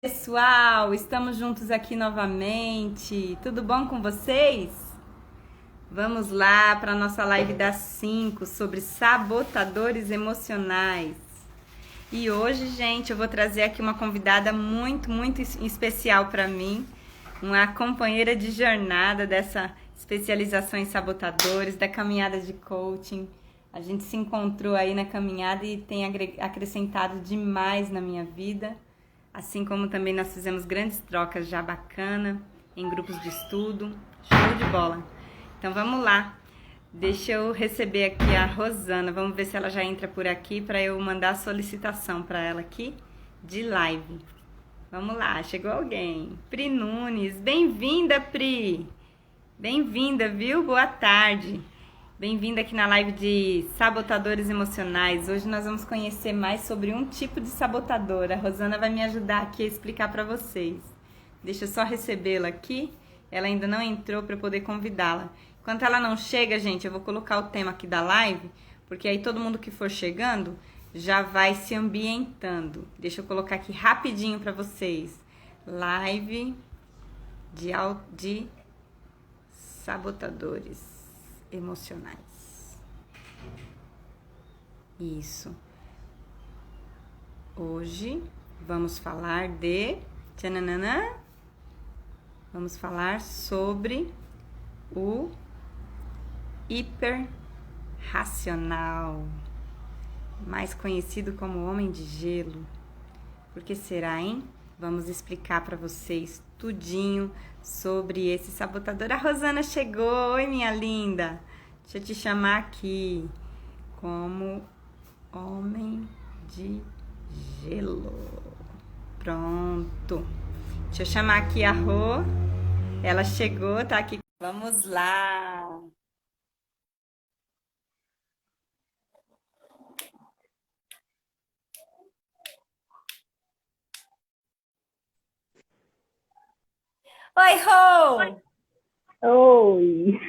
Pessoal, estamos juntos aqui novamente. Tudo bom com vocês? Vamos lá para a nossa live das 5 sobre sabotadores emocionais. E hoje, gente, eu vou trazer aqui uma convidada muito especial para mim, uma companheira de jornada dessa especialização em sabotadores, da caminhada de coaching. A gente se encontrou aí na caminhada e tem acrescentado demais na minha vida. Assim como também nós fizemos grandes trocas já bacana em grupos de estudo. Show de bola. Então vamos lá. Deixa eu receber aqui a Rosana. Vamos ver se ela já entra por aqui para eu mandar a solicitação para ela aqui de live. Vamos lá, chegou alguém. Pri Nunes, bem-vinda, Pri. Bem-vinda, viu? Boa tarde. Bem-vinda aqui na live de sabotadores emocionais. Hoje nós vamos conhecer mais sobre um tipo de sabotador. A Rosana vai me ajudar aqui a explicar para vocês. Deixa eu só recebê-la aqui. Ela ainda não entrou para eu poder convidá-la. Enquanto ela não chega, gente, eu vou colocar o tema aqui da live, porque aí todo mundo que for chegando já vai se ambientando. Deixa eu colocar aqui rapidinho para vocês. Live de sabotadores emocionais. Isso. Hoje vamos falar de... Tchananã. Vamos falar sobre o hiperracional, mais conhecido como homem de gelo. Por que será, hein? Vamos explicar para vocês tudinho sobre esse sabotador. A Rosana chegou. Oi, minha linda. Deixa eu te chamar aqui como homem de gelo. Pronto. Deixa eu chamar aqui a Rô. Ela chegou, tá aqui. Vamos lá. Oi, Rô! Oi,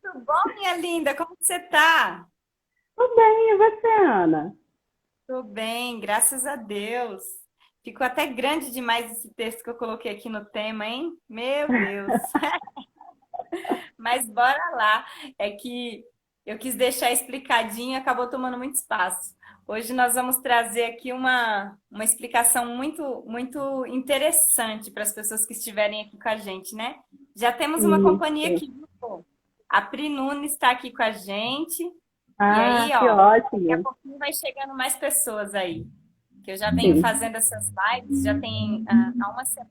Tudo bom, minha linda? Como que você tá? tudo bem, e você, Ana? Tô bem, graças a Deus. Ficou até grande demais esse texto que eu coloquei aqui no tema, hein? Meu Deus. Mas bora lá. É que eu quis deixar explicadinho e acabou tomando muito espaço. Hoje nós vamos trazer aqui uma explicação muito interessante para as pessoas que estiverem aqui com a gente, né? Já temos uma companhia Isso. aqui, viu, pô? A Pri Nunes está aqui com a gente. E Ah, aí, que ó, daqui a ótimo. pouquinho vai chegando mais pessoas aí. Que eu já venho Sim. fazendo essas lives, já tem há uma semana,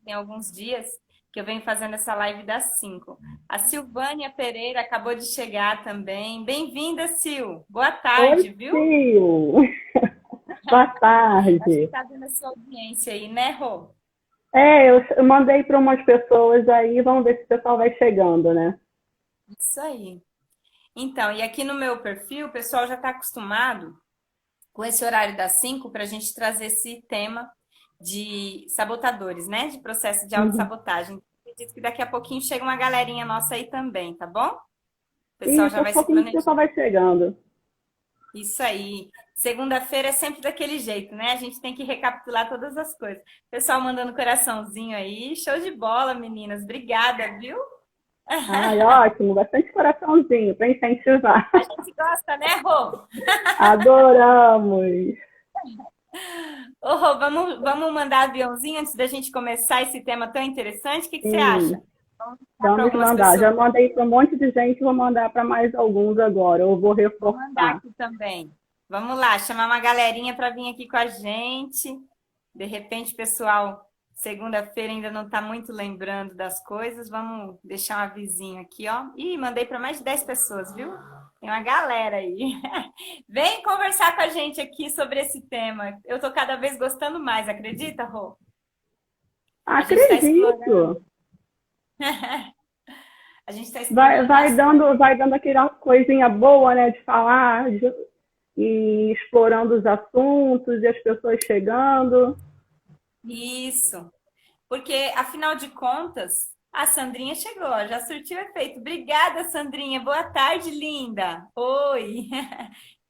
tem alguns dias que eu venho fazendo essa live das 5. A Silvânia Pereira acabou de chegar também. Bem-vinda, Sil. Boa Oi, tarde, viu? tio. Boa Acho que tarde. tá vendo a sua audiência aí, né, Rô? Eu mandei para umas pessoas aí, vamos ver se o pessoal vai chegando, né? Isso aí. Então, e aqui no meu perfil, o pessoal já está acostumado com esse horário das 5 para a gente trazer esse tema de sabotadores, né? De processo de Uhum. autossabotagem. Acredito que daqui a pouquinho chega uma galerinha nossa aí também, tá bom? O pessoal Isso, já aos vai se pouquinhos o pessoal planejando. vai chegando. Isso aí. Segunda-feira é sempre daquele jeito, né? A gente tem que recapitular todas as coisas. Pessoal mandando coraçãozinho aí. Show de bola, meninas. Obrigada, viu? Ai, ótimo, bastante coraçãozinho para incentivar. A gente gosta, né, Rô? Adoramos. Ô, Rô, vamos mandar aviãozinho antes da gente começar esse tema tão interessante? O que você acha? Sim, Vamos dar para vamos algumas mandar. pessoas. Já mandei para um monte de gente, vou mandar para mais alguns agora. Eu vou Vou mandar reforçar. aqui também. Vamos lá, chamar uma galerinha para vir aqui com a gente. De repente, pessoal, segunda-feira ainda não está muito lembrando das coisas. Vamos deixar um avisinho aqui, ó. Ih, mandei para mais de 10 pessoas, viu? Tem uma galera aí. Vem conversar com a gente aqui sobre esse tema. Eu tô cada vez gostando mais, acredita, Rô? A gente está explorando. Acredito. A gente está Vai, explorando bastante. vai dando aquela coisinha boa, né, de falar e explorando os assuntos e as pessoas chegando. Isso. Porque, afinal de contas, a Sandrinha chegou, ó, já surtiu efeito. Obrigada, Sandrinha. Boa tarde, linda. Oi.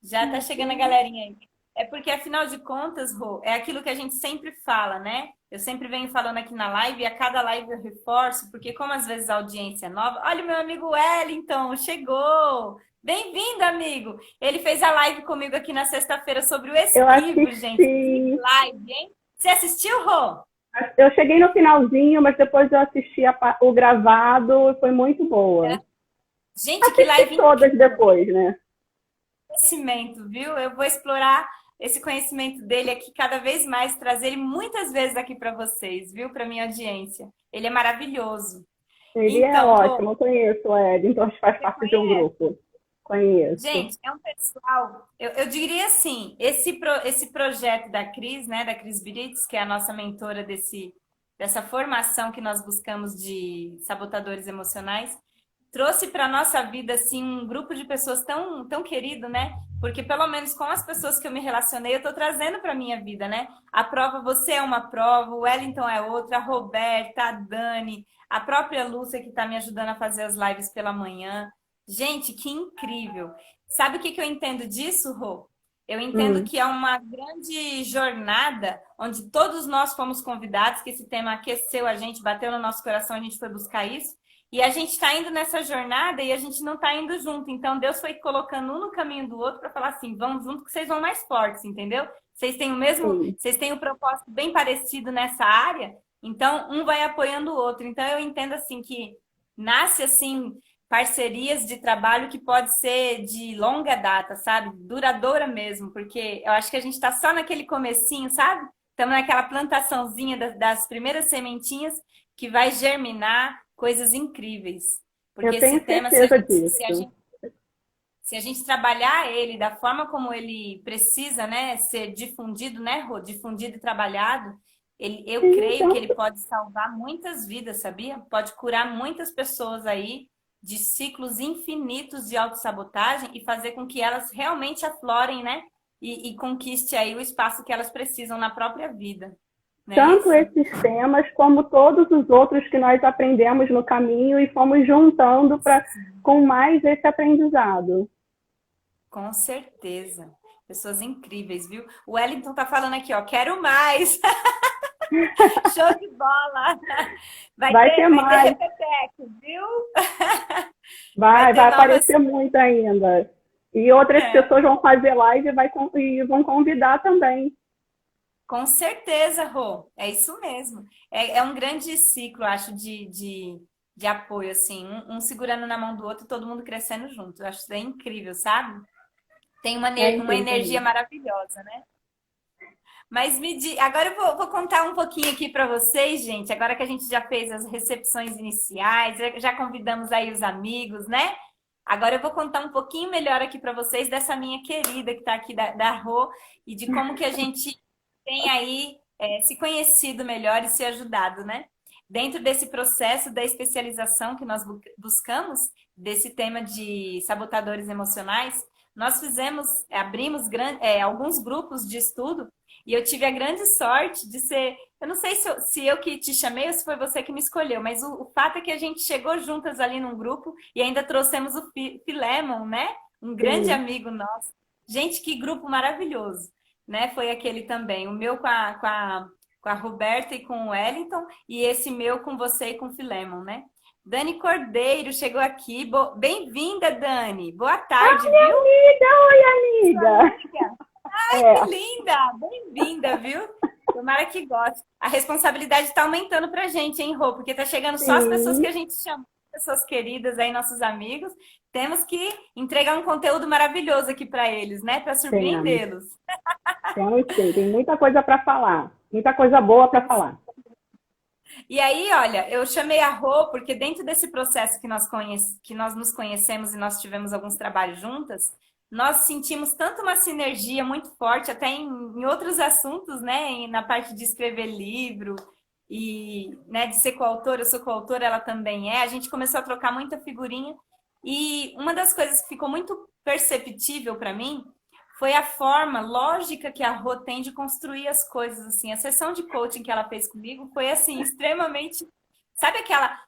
Já tá chegando a galerinha aí. É porque, afinal de contas, Rô, é aquilo que a gente sempre fala, né? Eu sempre venho falando aqui na live e a cada live eu reforço, porque como às vezes a audiência é nova... Olha o meu amigo Wellington, chegou! Bem-vindo, amigo! Ele fez a live comigo aqui na sexta-feira sobre o Eu espirro, gente. Que assisti. live, hein? Você assistiu, Rô? Eu cheguei no finalzinho, mas depois eu assisti o gravado e foi muito boa. Gente, que Assisti live todas incrível! depois, né? Conhecimento, viu? Eu vou explorar esse conhecimento dele aqui cada vez mais, trazer ele muitas vezes aqui para vocês, viu? Para minha audiência. Ele é maravilhoso. Ele é Então, Rô, ótimo, eu conheço o Ed, então a gente faz você parte de um conhece? grupo. Conheço. Gente, é um pessoal, eu diria assim, esse projeto da Cris, né, da Cris Brits, que é a nossa mentora dessa formação que nós buscamos de sabotadores emocionais, trouxe para a nossa vida, assim, um grupo de pessoas tão querido, né? Porque pelo menos com as pessoas que eu me relacionei, eu estou trazendo para a minha vida, né? A prova, você é uma prova, o Wellington é outra, a Roberta, a Dani, a própria Lúcia que está me ajudando a fazer as lives pela manhã. Gente, que incrível! Sabe o que que eu entendo disso, Rô? Eu entendo Hum, que é uma grande jornada onde todos nós fomos convidados, que esse tema aqueceu a gente, bateu no nosso coração, a gente foi buscar isso. E a gente está indo nessa jornada e a gente não está indo junto. Então Deus foi colocando um no caminho do outro para falar assim, vamos junto que vocês vão mais fortes, entendeu? Vocês têm o mesmo, sim. vocês têm um propósito bem parecido nessa área, então um vai apoiando o outro. Então eu entendo assim que nasce assim parcerias de trabalho que pode ser de longa data, sabe? Duradoura mesmo, porque eu acho que a gente está só naquele comecinho, sabe? Estamos naquela plantaçãozinha das primeiras sementinhas que vai germinar coisas incríveis. Porque Eu esse tenho tema, certeza disso. se a gente trabalhar ele da forma como ele precisa, né, ser difundido, né, Rô? Difundido e trabalhado, eu Sim, creio que então, ele pode salvar muitas vidas, sabia? Pode curar muitas pessoas aí de ciclos infinitos de autossabotagem e fazer com que elas realmente aflorem, né? E conquiste aí o espaço que elas precisam na própria vida. Não é tanto isso? esses temas como todos os outros que nós aprendemos no caminho e fomos juntando com mais esse aprendizado. Com certeza. Pessoas incríveis, viu? O Wellington tá falando aqui, ó, quero mais. Show de bola. Vai ter Vai ter mais, repeteco, viu? Vai vai ter novas. aparecer muito ainda. E outras É, pessoas vão fazer live e vão convidar também. com certeza, Rô. É isso mesmo. É um grande ciclo, acho, de apoio, assim. Um segurando na mão do outro, todo mundo crescendo junto. Eu acho isso daí incrível, sabe? Tem É uma incrível energia mesmo. maravilhosa, né? Mas agora eu vou contar um pouquinho aqui para vocês, gente. Agora que a gente já fez as recepções iniciais, já convidamos aí os amigos, né? Agora eu vou contar um pouquinho melhor aqui para vocês dessa minha querida que está aqui da Rô e de como que a gente tem aí se conhecido melhor e se ajudado, né? Dentro desse processo da especialização que nós buscamos, desse tema de sabotadores emocionais, nós abrimos alguns grupos de estudo e eu tive a grande sorte de ser. Eu não sei se eu que te chamei ou se foi você que me escolheu, mas o fato é que a gente chegou juntas ali num grupo e ainda trouxemos o Filemon, né? Um grande Sim. amigo nosso. Gente, que grupo maravilhoso, né? Foi aquele também. O meu com a Roberta e com o Wellington, e esse meu com você e com o Filemon, né? Dani Cordeiro chegou aqui. Bem-vinda, Dani. Boa tarde, viu? Oi, Sua amiga! amiga. Que É, linda! Bem-vinda, viu? Tomara que goste. A responsabilidade está aumentando pra gente, hein, Rô? Porque tá chegando só as pessoas que sim, a gente chama, pessoas queridas aí, nossos amigos. Temos que entregar um conteúdo maravilhoso aqui para eles, né? Para temos. surpreendê-los. Temos sim, tem muita coisa para falar. Muita coisa boa para falar. E aí, olha, eu chamei a Rô porque dentro desse processo que nós nos conhecemos e nós tivemos alguns trabalhos juntas, nós sentimos tanto uma sinergia muito forte, até em outros assuntos, né? Na parte de escrever livro e né, de ser coautora, eu sou coautora, ela também é. A gente começou a trocar muita figurinha e uma das coisas que ficou muito perceptível para mim foi a forma lógica que a Rô tem de construir as coisas, assim. A sessão de coaching que ela fez comigo foi, assim, extremamente... Sabe aquela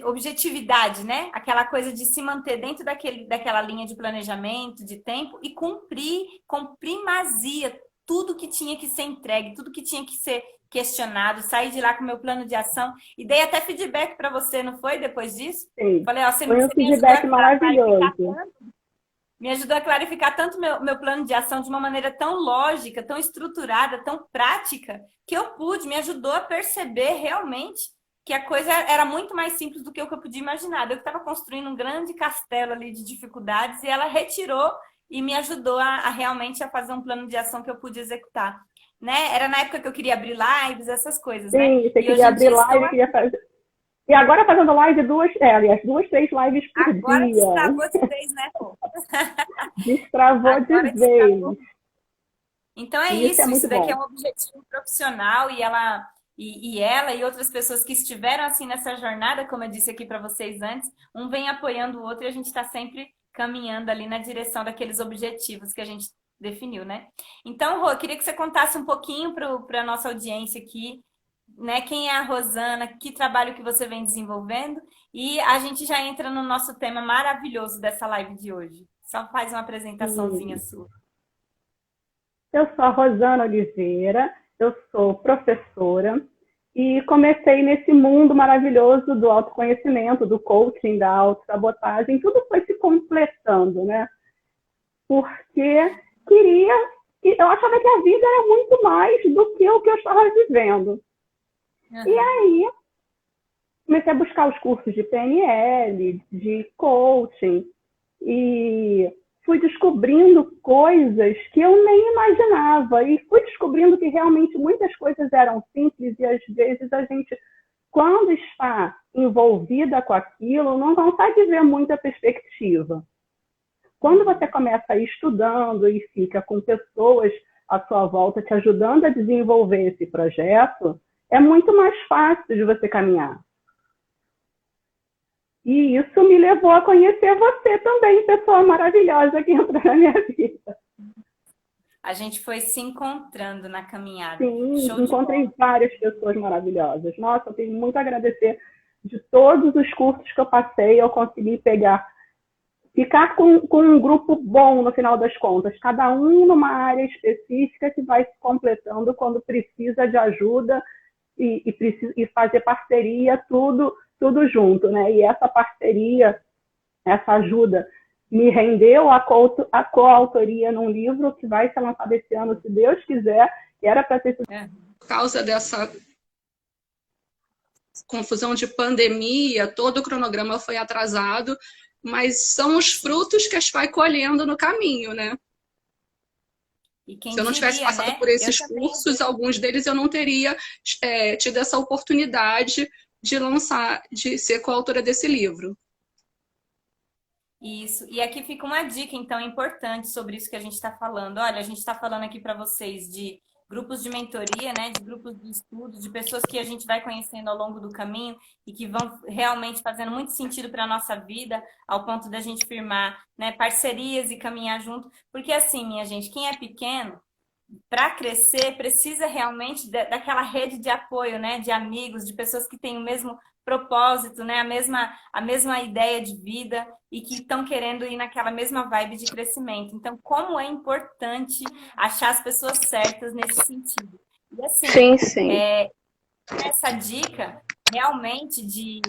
objetividade, né? Aquela coisa de se manter dentro daquela linha de planejamento, de tempo e cumprir com primazia tudo que tinha que ser entregue, tudo que tinha questionado, saí de lá com o meu plano de ação e dei até feedback para você, não foi? Depois disso? Sim. Falei, ó, você Foi um me ajudou feedback a clarificar maravilhoso. tanto, me ajudou a clarificar tanto meu plano de ação de uma maneira tão lógica, tão estruturada, tão prática, que eu pude, me ajudou a perceber realmente que a coisa era muito mais simples do que o que eu podia imaginar. Eu estava construindo um grande castelo ali de dificuldades e ela retirou e me ajudou a realmente a fazer um plano de ação que eu pude executar. Né? Era na época que eu queria abrir lives, essas coisas, né? Sim, você E hoje queria em abrir dia estou live, queria fazer. E agora fazendo live aliás, 2, 3 lives por agora dia. destravou de vez, né, Rô? Destravou de Agora vez. destravou. Então é E isso é isso, muito isso daqui é bom. um objetivo profissional e ela e outras pessoas que estiveram assim nessa jornada, como eu disse aqui para vocês antes, um vem apoiando o outro e a gente está sempre caminhando ali na direção daqueles objetivos que a gente definiu, né? Então, Rô, eu queria que você contasse um pouquinho para a nossa audiência aqui, né? Quem é a Rosana, que trabalho que você vem desenvolvendo e a gente já entra no nosso tema maravilhoso dessa live de hoje. Só faz uma apresentaçãozinha Sim. sua. Eu sou a Rosana Oliveira, eu sou professora e comecei nesse mundo maravilhoso do autoconhecimento, do coaching, da autossabotagem, tudo foi se completando, né? Porque eu achava que a vida era muito mais do que o que eu estava vivendo. E Uhum. aí comecei a buscar os cursos de PNL, de coaching, e fui descobrindo coisas que eu nem imaginava. E fui descobrindo que realmente muitas coisas eram simples e às vezes a gente, quando está envolvida com aquilo, não consegue ver muita perspectiva. Quando você começa a ir estudando e fica com pessoas à sua volta te ajudando a desenvolver esse projeto, é muito mais fácil de você caminhar. E isso me levou a conhecer você também, pessoa maravilhosa que entrou na minha vida. A gente foi se encontrando na caminhada. Sim, Show de encontrei bola. várias pessoas maravilhosas. Nossa, eu tenho muito a agradecer de todos os cursos que eu passei, eu consegui ficar com um grupo bom no final das contas, cada um numa área específica que vai se completando quando precisa de ajuda e fazer parceria, tudo junto, né? E essa parceria, essa ajuda, me rendeu a coautoria num livro que vai ser lançado esse ano, se Deus quiser, que era para ter sido por causa dessa confusão de pandemia, todo o cronograma foi atrasado, mas são os frutos que a gente vai colhendo no caminho, né? E quem Se eu não tivesse diria, passado né? por Eu esses também. cursos, alguns deles eu não teria tido essa oportunidade de lançar, de ser coautora desse livro. Isso. E aqui fica uma dica, então, importante sobre isso que a gente está falando. Olha, a gente está falando aqui para vocês de grupos de mentoria, né? De grupos de estudo, de pessoas que a gente vai conhecendo ao longo do caminho e que vão realmente fazendo muito sentido para a nossa vida, ao ponto da gente firmar, né, parcerias e caminhar junto. Porque assim, minha gente, quem é pequeno para crescer, precisa realmente daquela rede de apoio, né? De amigos, de pessoas que têm o mesmo propósito, né? A mesma ideia de vida e que estão querendo ir naquela mesma vibe de crescimento. Então, como é importante achar as pessoas certas nesse sentido. E assim, Sim, sim. essa dica realmente de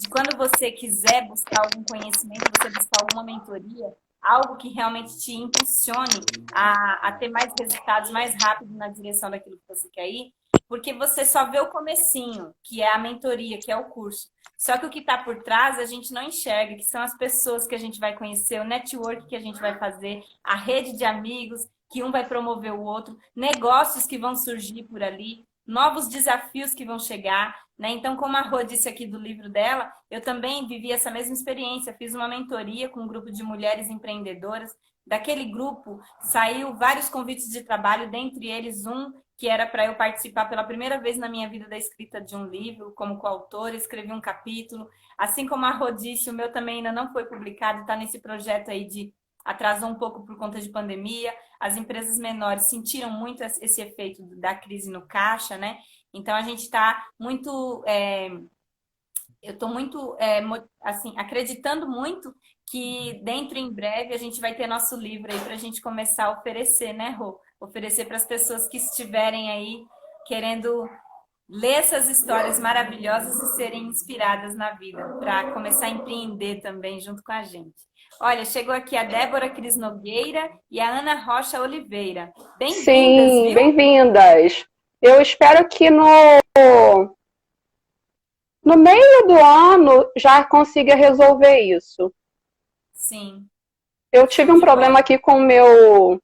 quando você quiser buscar algum conhecimento, você buscar alguma mentoria, algo que realmente te impulsione a ter mais resultados mais rápido na direção daquilo que você quer ir, porque você só vê o comecinho, que é a mentoria, que é o curso. Só que o que está por trás a gente não enxerga, que são as pessoas que a gente vai conhecer, o network que a gente vai fazer, a rede de amigos, que um vai promover o outro, negócios que vão surgir por ali, novos desafios que vão chegar, né? Então, como a Rô disse aqui do livro dela, eu também vivi essa mesma experiência. Fiz uma mentoria com um grupo de mulheres empreendedoras. Daquele grupo saiu vários convites de trabalho, dentre eles um que era para eu participar pela primeira vez na minha vida da escrita de um livro, como coautora, escrevi um capítulo. Assim como a Rô disse, o meu também ainda não foi publicado, está nesse projeto aí de atrasou um pouco por conta de pandemia. As empresas menores sentiram muito esse efeito da crise no caixa, né? Então a gente está muito, eu estou muito, assim, acreditando muito que dentro em breve a gente vai ter nosso livro aí para a gente começar a oferecer, né, Rô? Oferecer para as pessoas que estiverem aí querendo ler essas histórias maravilhosas e serem inspiradas na vida, para começar a empreender também junto com a gente. Olha, chegou aqui a Débora Cris Nogueira e a Ana Rocha Oliveira. Bem-vindas, Sim, viu? bem-vindas. Eu espero que no meio do ano já consiga resolver isso. Sim. Eu tive um problema aqui com o meu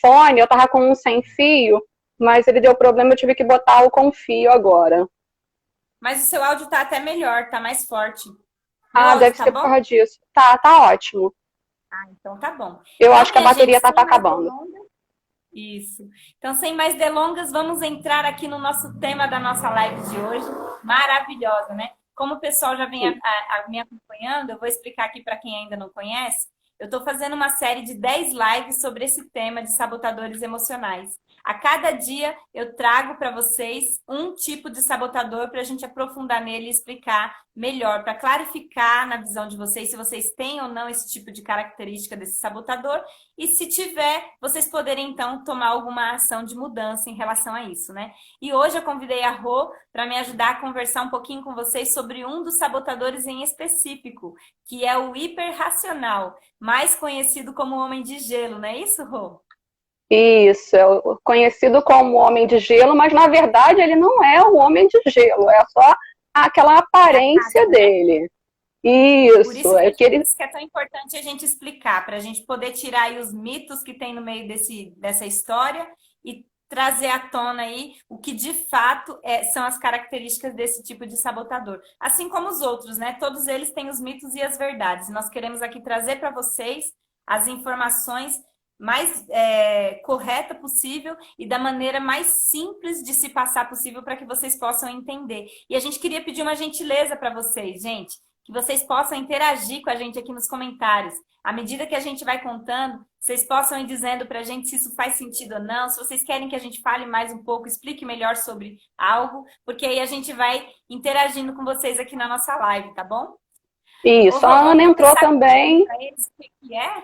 fone, eu tava com um sem fio, mas ele deu problema, eu tive que botar o com fio agora. Mas o seu áudio tá até melhor, tá mais forte. Deve ser por causa disso. Tá ótimo. Então tá bom. Eu Então, acho que a bateria tá acabando. Isso. Então, sem mais delongas, vamos entrar aqui no nosso tema da nossa live de hoje. Maravilhosa, né? Como o pessoal já vem me acompanhando, eu vou explicar aqui para quem ainda não conhece. Eu estou fazendo uma série de 10 lives sobre esse tema de sabotadores emocionais. A cada dia eu trago para vocês um tipo de sabotador para a gente aprofundar nele e explicar melhor, para clarificar na visão de vocês se vocês têm ou não esse tipo de característica desse sabotador e se tiver, vocês poderem então tomar alguma ação de mudança em relação a isso, né? E hoje eu convidei a Rô para me ajudar a conversar um pouquinho com vocês sobre um dos sabotadores em específico, que é o hiperracional, mais conhecido como homem de gelo, não é isso, Rô? Isso, é conhecido como Homem de Gelo, mas na verdade ele não é o Homem de Gelo, é só aquela aparência dele. Por Isso, isso é que ele... que é tão importante a gente explicar, para a gente poder tirar aí os mitos que tem no meio dessa história e trazer à tona aí o que de fato são as características desse tipo de sabotador. Assim como os outros, né? Todos eles têm os mitos e as verdades. Nós queremos aqui trazer para vocês as informações mais correta possível e da maneira mais simples de se passar possível para que vocês possam entender. E a gente queria pedir uma gentileza para vocês, gente, que vocês possam interagir com a gente aqui nos comentários. À medida que a gente vai contando, vocês possam ir dizendo para a gente se isso faz sentido ou não, se vocês querem que a gente fale mais um pouco, explique melhor sobre algo, porque aí a gente vai interagindo com vocês aqui na nossa live, tá bom? Isso, a Ana entrou também. O que é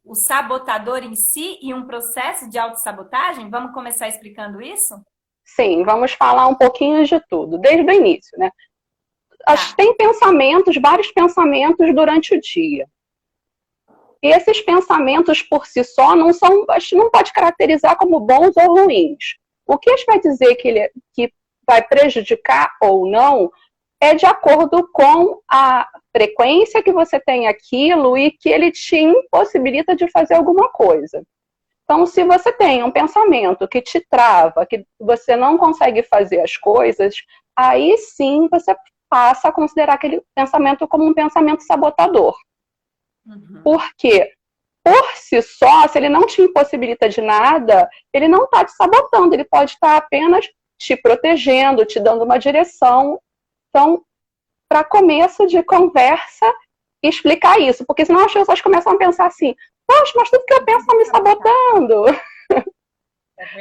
o sabotador em si e um processo de autossabotagem? Vamos começar explicando isso? Sim, vamos falar um pouquinho de tudo, desde o início, né? Tem pensamentos, vários pensamentos durante o dia. E esses pensamentos por si só não pode caracterizar como bons ou ruins. O que a gente vai dizer que vai prejudicar ou não é de acordo com a frequência que você tem aquilo e que ele te impossibilita de fazer alguma coisa. Então, se você tem um pensamento que te trava, que você não consegue fazer as coisas, aí sim você passa a considerar aquele pensamento como um pensamento sabotador. Uhum. Porque, por si só, se ele não te impossibilita de nada, ele não está te sabotando, ele pode estar apenas te protegendo, te dando uma direção. Então, para começo de conversa, explicar isso, porque senão as pessoas começam a pensar assim, poxa, mas tudo que eu penso está me sabotando.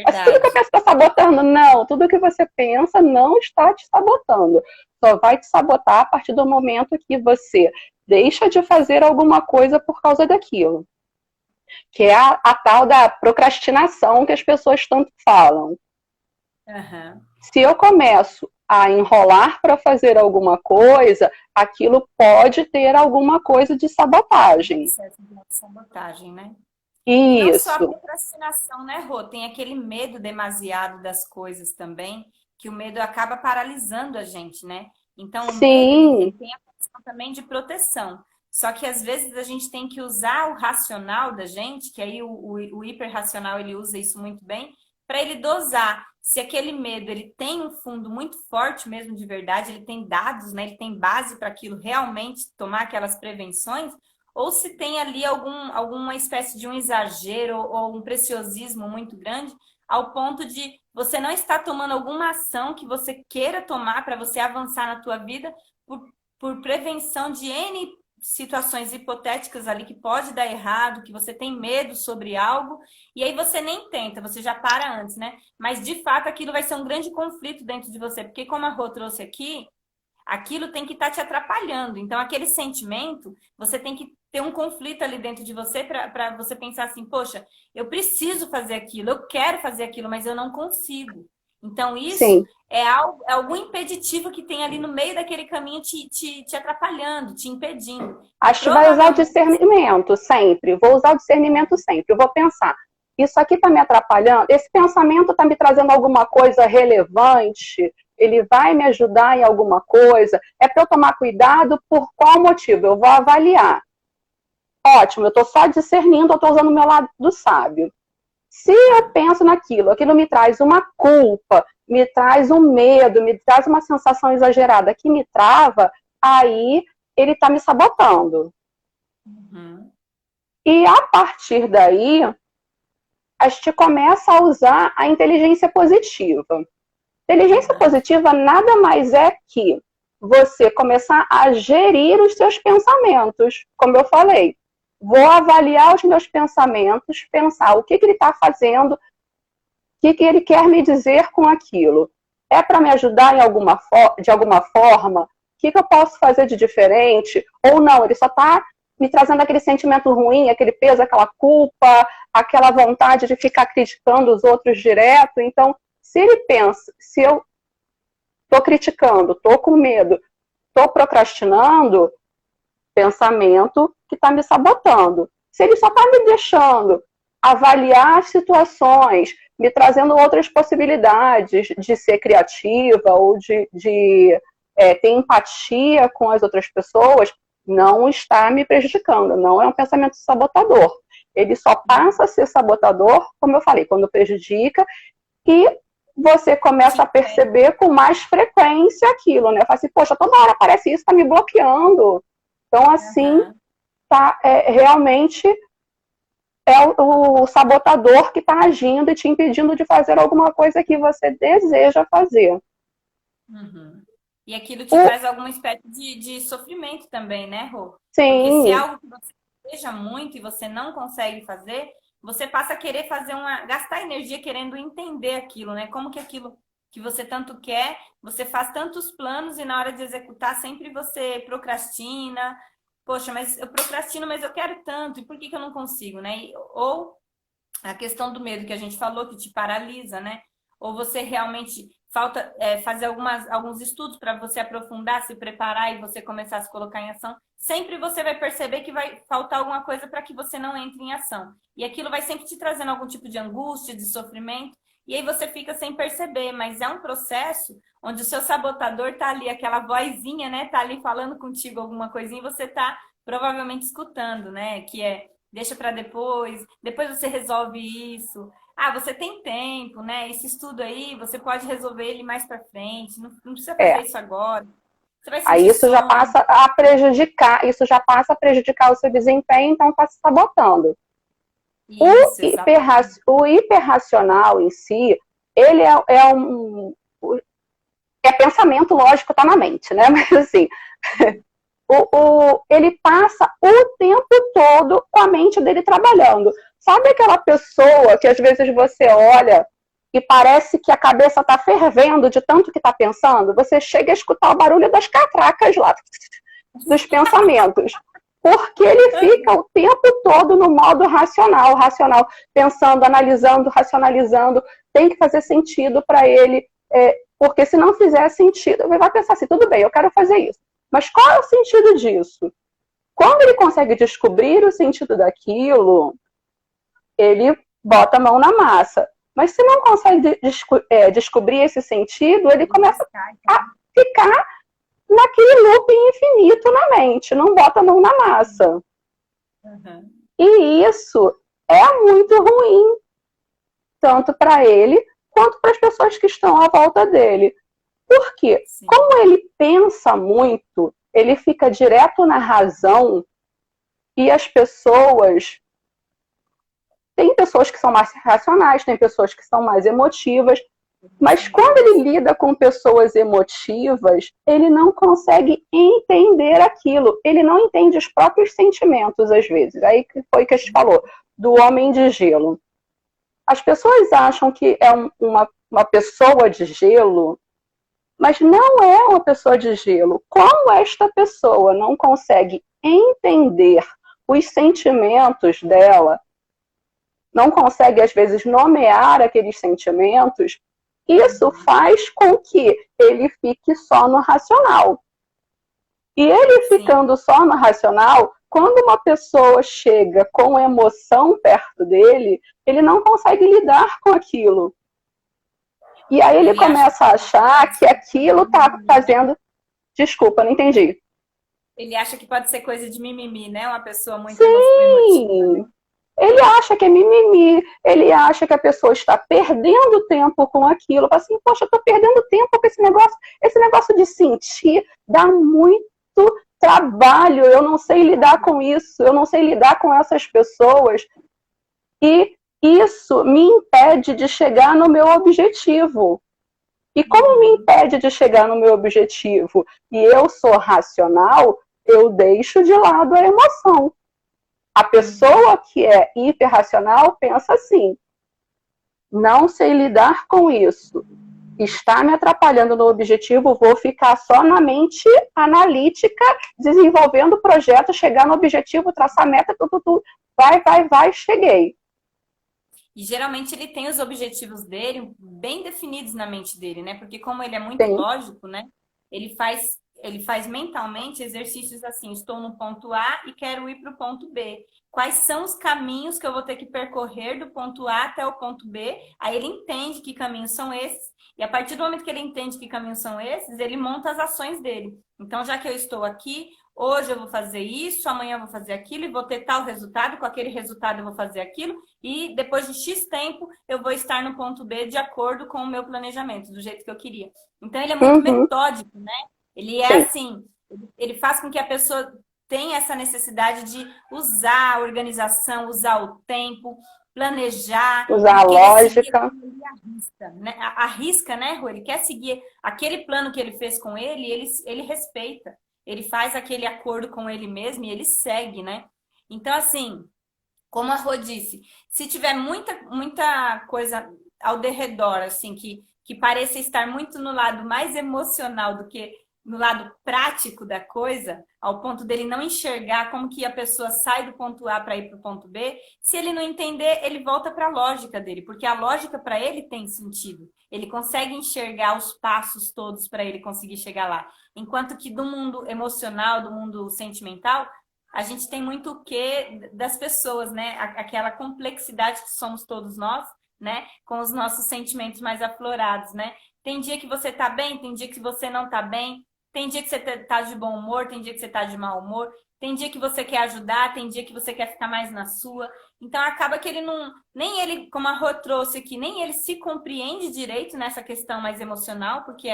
Mas tudo que eu penso está sabotando. Não, tudo que você pensa não está te sabotando. Só vai te sabotar a partir do momento que você deixa de fazer alguma coisa por causa daquilo. Que é a tal da procrastinação que as pessoas tanto falam. Uhum. Se eu começo a enrolar para fazer alguma coisa, aquilo pode ter alguma coisa de sabotagem. Sabotagem, né? Isso. Não só a procrastinação, né, Rô? Tem aquele medo demasiado das coisas também, que o medo acaba paralisando a gente, né? Então, o medo ele tem a função também de proteção. Só que às vezes a gente tem que usar o racional da gente, que aí o hiperracional ele usa isso muito bem, para ele dosar se aquele medo ele tem um fundo muito forte mesmo de verdade, ele tem dados, né? Ele tem base para aquilo realmente tomar aquelas prevenções, ou se tem ali alguma espécie de um exagero ou um preciosismo muito grande, ao ponto de você não estar tomando alguma ação que você queira tomar para você avançar na tua vida por prevenção de N situações hipotéticas ali que pode dar errado, que você tem medo sobre algo, e aí você nem tenta, você já para antes, né? Mas, de fato, aquilo vai ser um grande conflito dentro de você, porque como a Rô trouxe aqui, aquilo tem que estar te atrapalhando. Então, aquele sentimento, você tem que ter um conflito ali dentro de você para você pensar assim, poxa, eu preciso fazer aquilo, eu quero fazer aquilo, mas eu não consigo. Então, isso Sim. é algum impeditivo que tem ali no meio daquele caminho te atrapalhando, te impedindo. Acho que vai usar o discernimento sempre. Vou usar o discernimento sempre. Eu vou pensar, isso aqui está me atrapalhando? Esse pensamento está me trazendo alguma coisa relevante? Ele vai me ajudar em alguma coisa? É para eu tomar cuidado por qual motivo? Eu vou avaliar. Ótimo, eu estou só discernindo, eu estou usando o meu lado do sábio. Se eu penso naquilo, aquilo me traz uma culpa, me traz um medo, me traz uma sensação exagerada que me trava, aí ele está me sabotando. Uhum. E a partir daí, a gente começa a usar a inteligência positiva. Inteligência positiva nada mais é que você começar a gerir os seus pensamentos, como eu falei. Vou avaliar os meus pensamentos, pensar o que ele está fazendo, o que ele quer me dizer com aquilo. É para me ajudar de alguma forma? O que eu posso fazer de diferente? Ou não, ele só está me trazendo aquele sentimento ruim, aquele peso, aquela culpa, aquela vontade de ficar criticando os outros direto. Então, se ele pensa, se eu estou criticando, estou com medo, estou procrastinando, pensamento que está me sabotando. Se ele só está me deixando avaliar as situações, me trazendo outras possibilidades de ser criativa ou de ter empatia com as outras pessoas, não está me prejudicando, não é um pensamento sabotador. Ele só passa a ser sabotador, como eu falei, quando prejudica e você começa a perceber com mais frequência aquilo, né? Fala assim, poxa, toda hora aparece isso, está me bloqueando. Então, assim, realmente é o sabotador que está agindo e te impedindo de fazer alguma coisa que você deseja fazer. Uhum. E aquilo te traz alguma espécie de sofrimento também, né, Rô? Sim. Porque se é algo que você deseja muito e você não consegue fazer, você passa a querer gastar energia querendo entender aquilo, né? Como que aquilo que você tanto quer, você faz tantos planos e na hora de executar sempre você procrastina. Poxa, mas eu procrastino, mas eu quero tanto, e por que eu não consigo, né? Ou a questão do medo que a gente falou, que te paralisa, né? Ou você realmente falta fazer alguns estudos para você aprofundar, se preparar e você começar a se colocar em ação. Sempre você vai perceber que vai faltar alguma coisa para que você não entre em ação. E aquilo vai sempre te trazendo algum tipo de angústia, de sofrimento. E aí você fica sem perceber, mas é um processo onde o seu sabotador tá ali, aquela vozinha, né? Tá ali falando contigo alguma coisinha e você tá provavelmente escutando, né? Que deixa para depois você resolve isso. Ah, você tem tempo, né? Esse estudo aí, você pode resolver ele mais para frente, não precisa fazer isso agora. Você vai aí isso já passa a prejudicar, o seu desempenho, então está se sabotando. O hiperracional em si, ele é pensamento, lógico, está na mente, né? Mas assim, ele passa o tempo todo com a mente dele trabalhando. Sabe aquela pessoa que às vezes você olha e parece que a cabeça está fervendo de tanto que está pensando? Você chega a escutar o barulho das catracas lá, dos pensamentos. Porque ele fica o tempo todo no modo racional, pensando, analisando, racionalizando. Tem que fazer sentido para ele, porque se não fizer sentido, ele vai pensar assim, tudo bem, eu quero fazer isso. Mas qual é o sentido disso? Quando ele consegue descobrir o sentido daquilo, ele bota a mão na massa. Mas se não consegue descobrir esse sentido, ele começa a ficar naquele loop infinito na mente, não bota a mão na massa. Uhum. E isso é muito ruim, tanto para ele, quanto para as pessoas que estão à volta dele. Por quê? Sim. Como ele pensa muito, ele fica direto na razão e as pessoas... Tem pessoas que são mais racionais, tem pessoas que são mais emotivas, mas quando ele lida com pessoas emotivas, ele não consegue entender aquilo. Ele não entende os próprios sentimentos, às vezes. Aí foi que a gente falou, do homem de gelo. As pessoas acham que é uma pessoa de gelo, mas não é uma pessoa de gelo. Como esta pessoa não consegue entender os sentimentos dela, não consegue, às vezes, nomear aqueles sentimentos, isso faz com que ele fique só no racional. E ele ficando só no racional, quando uma pessoa chega com emoção perto dele, ele não consegue lidar com aquilo. E aí ele começa a achar que aquilo está fazendo... Desculpa, não entendi. Ele acha que pode ser coisa de mimimi, né? Uma pessoa muito emotiva. Ele acha que é mimimi, ele acha que a pessoa está perdendo tempo com aquilo. Fala assim, poxa, eu estou perdendo tempo com esse negócio. Esse negócio de sentir dá muito trabalho, eu não sei lidar com isso, eu não sei lidar com essas pessoas. E isso me impede de chegar no meu objetivo. E como me impede de chegar no meu objetivo e eu sou racional, eu deixo de lado a emoção. A pessoa que é hiperracional pensa assim, não sei lidar com isso, está me atrapalhando no objetivo, vou ficar só na mente analítica, desenvolvendo o projeto, chegar no objetivo, traçar meta, vai, cheguei. E geralmente ele tem os objetivos dele bem definidos na mente dele, né? Porque como ele é muito lógico, né? Ele faz mentalmente exercícios assim, estou no ponto A e quero ir para o ponto B. Quais são os caminhos que eu vou ter que percorrer do ponto A até o ponto B? Aí ele entende que caminhos são esses. E a partir do momento que ele entende que caminhos são esses, ele monta as ações dele. Então, já que eu estou aqui, hoje eu vou fazer isso, amanhã eu vou fazer aquilo e vou ter tal resultado, com aquele resultado eu vou fazer aquilo e depois de X tempo eu vou estar no ponto B de acordo com o meu planejamento, do jeito que eu queria. Então, ele é muito metódico, né? Ele é assim, ele faz com que a pessoa tenha essa necessidade de usar a organização, usar o tempo, planejar, usar a lógica. Arrisca, né, Rô? Ele quer seguir aquele plano que ele fez com ele respeita. Ele faz aquele acordo com ele mesmo e ele segue, né? Então, assim, como a Rô disse, se tiver muita coisa ao derredor, assim, que pareça estar muito no lado mais emocional do que no lado prático da coisa, ao ponto dele não enxergar como que a pessoa sai do ponto A para ir para o ponto B, se ele não entender, ele volta para a lógica dele, porque a lógica para ele tem sentido. Ele consegue enxergar os passos todos para ele conseguir chegar lá. Enquanto que do mundo emocional, do mundo sentimental, a gente tem muito o quê das pessoas, né? Aquela complexidade que somos todos nós, né? Com os nossos sentimentos mais aflorados, né? Tem dia que você tá bem, tem dia que você não tá bem. Tem dia que você tá de bom humor, tem dia que você tá de mau humor, tem dia que você quer ajudar, tem dia que você quer ficar mais na sua. Então acaba que ele não, nem ele, como a Rô trouxe aqui, nem ele se compreende direito nessa questão mais emocional, porque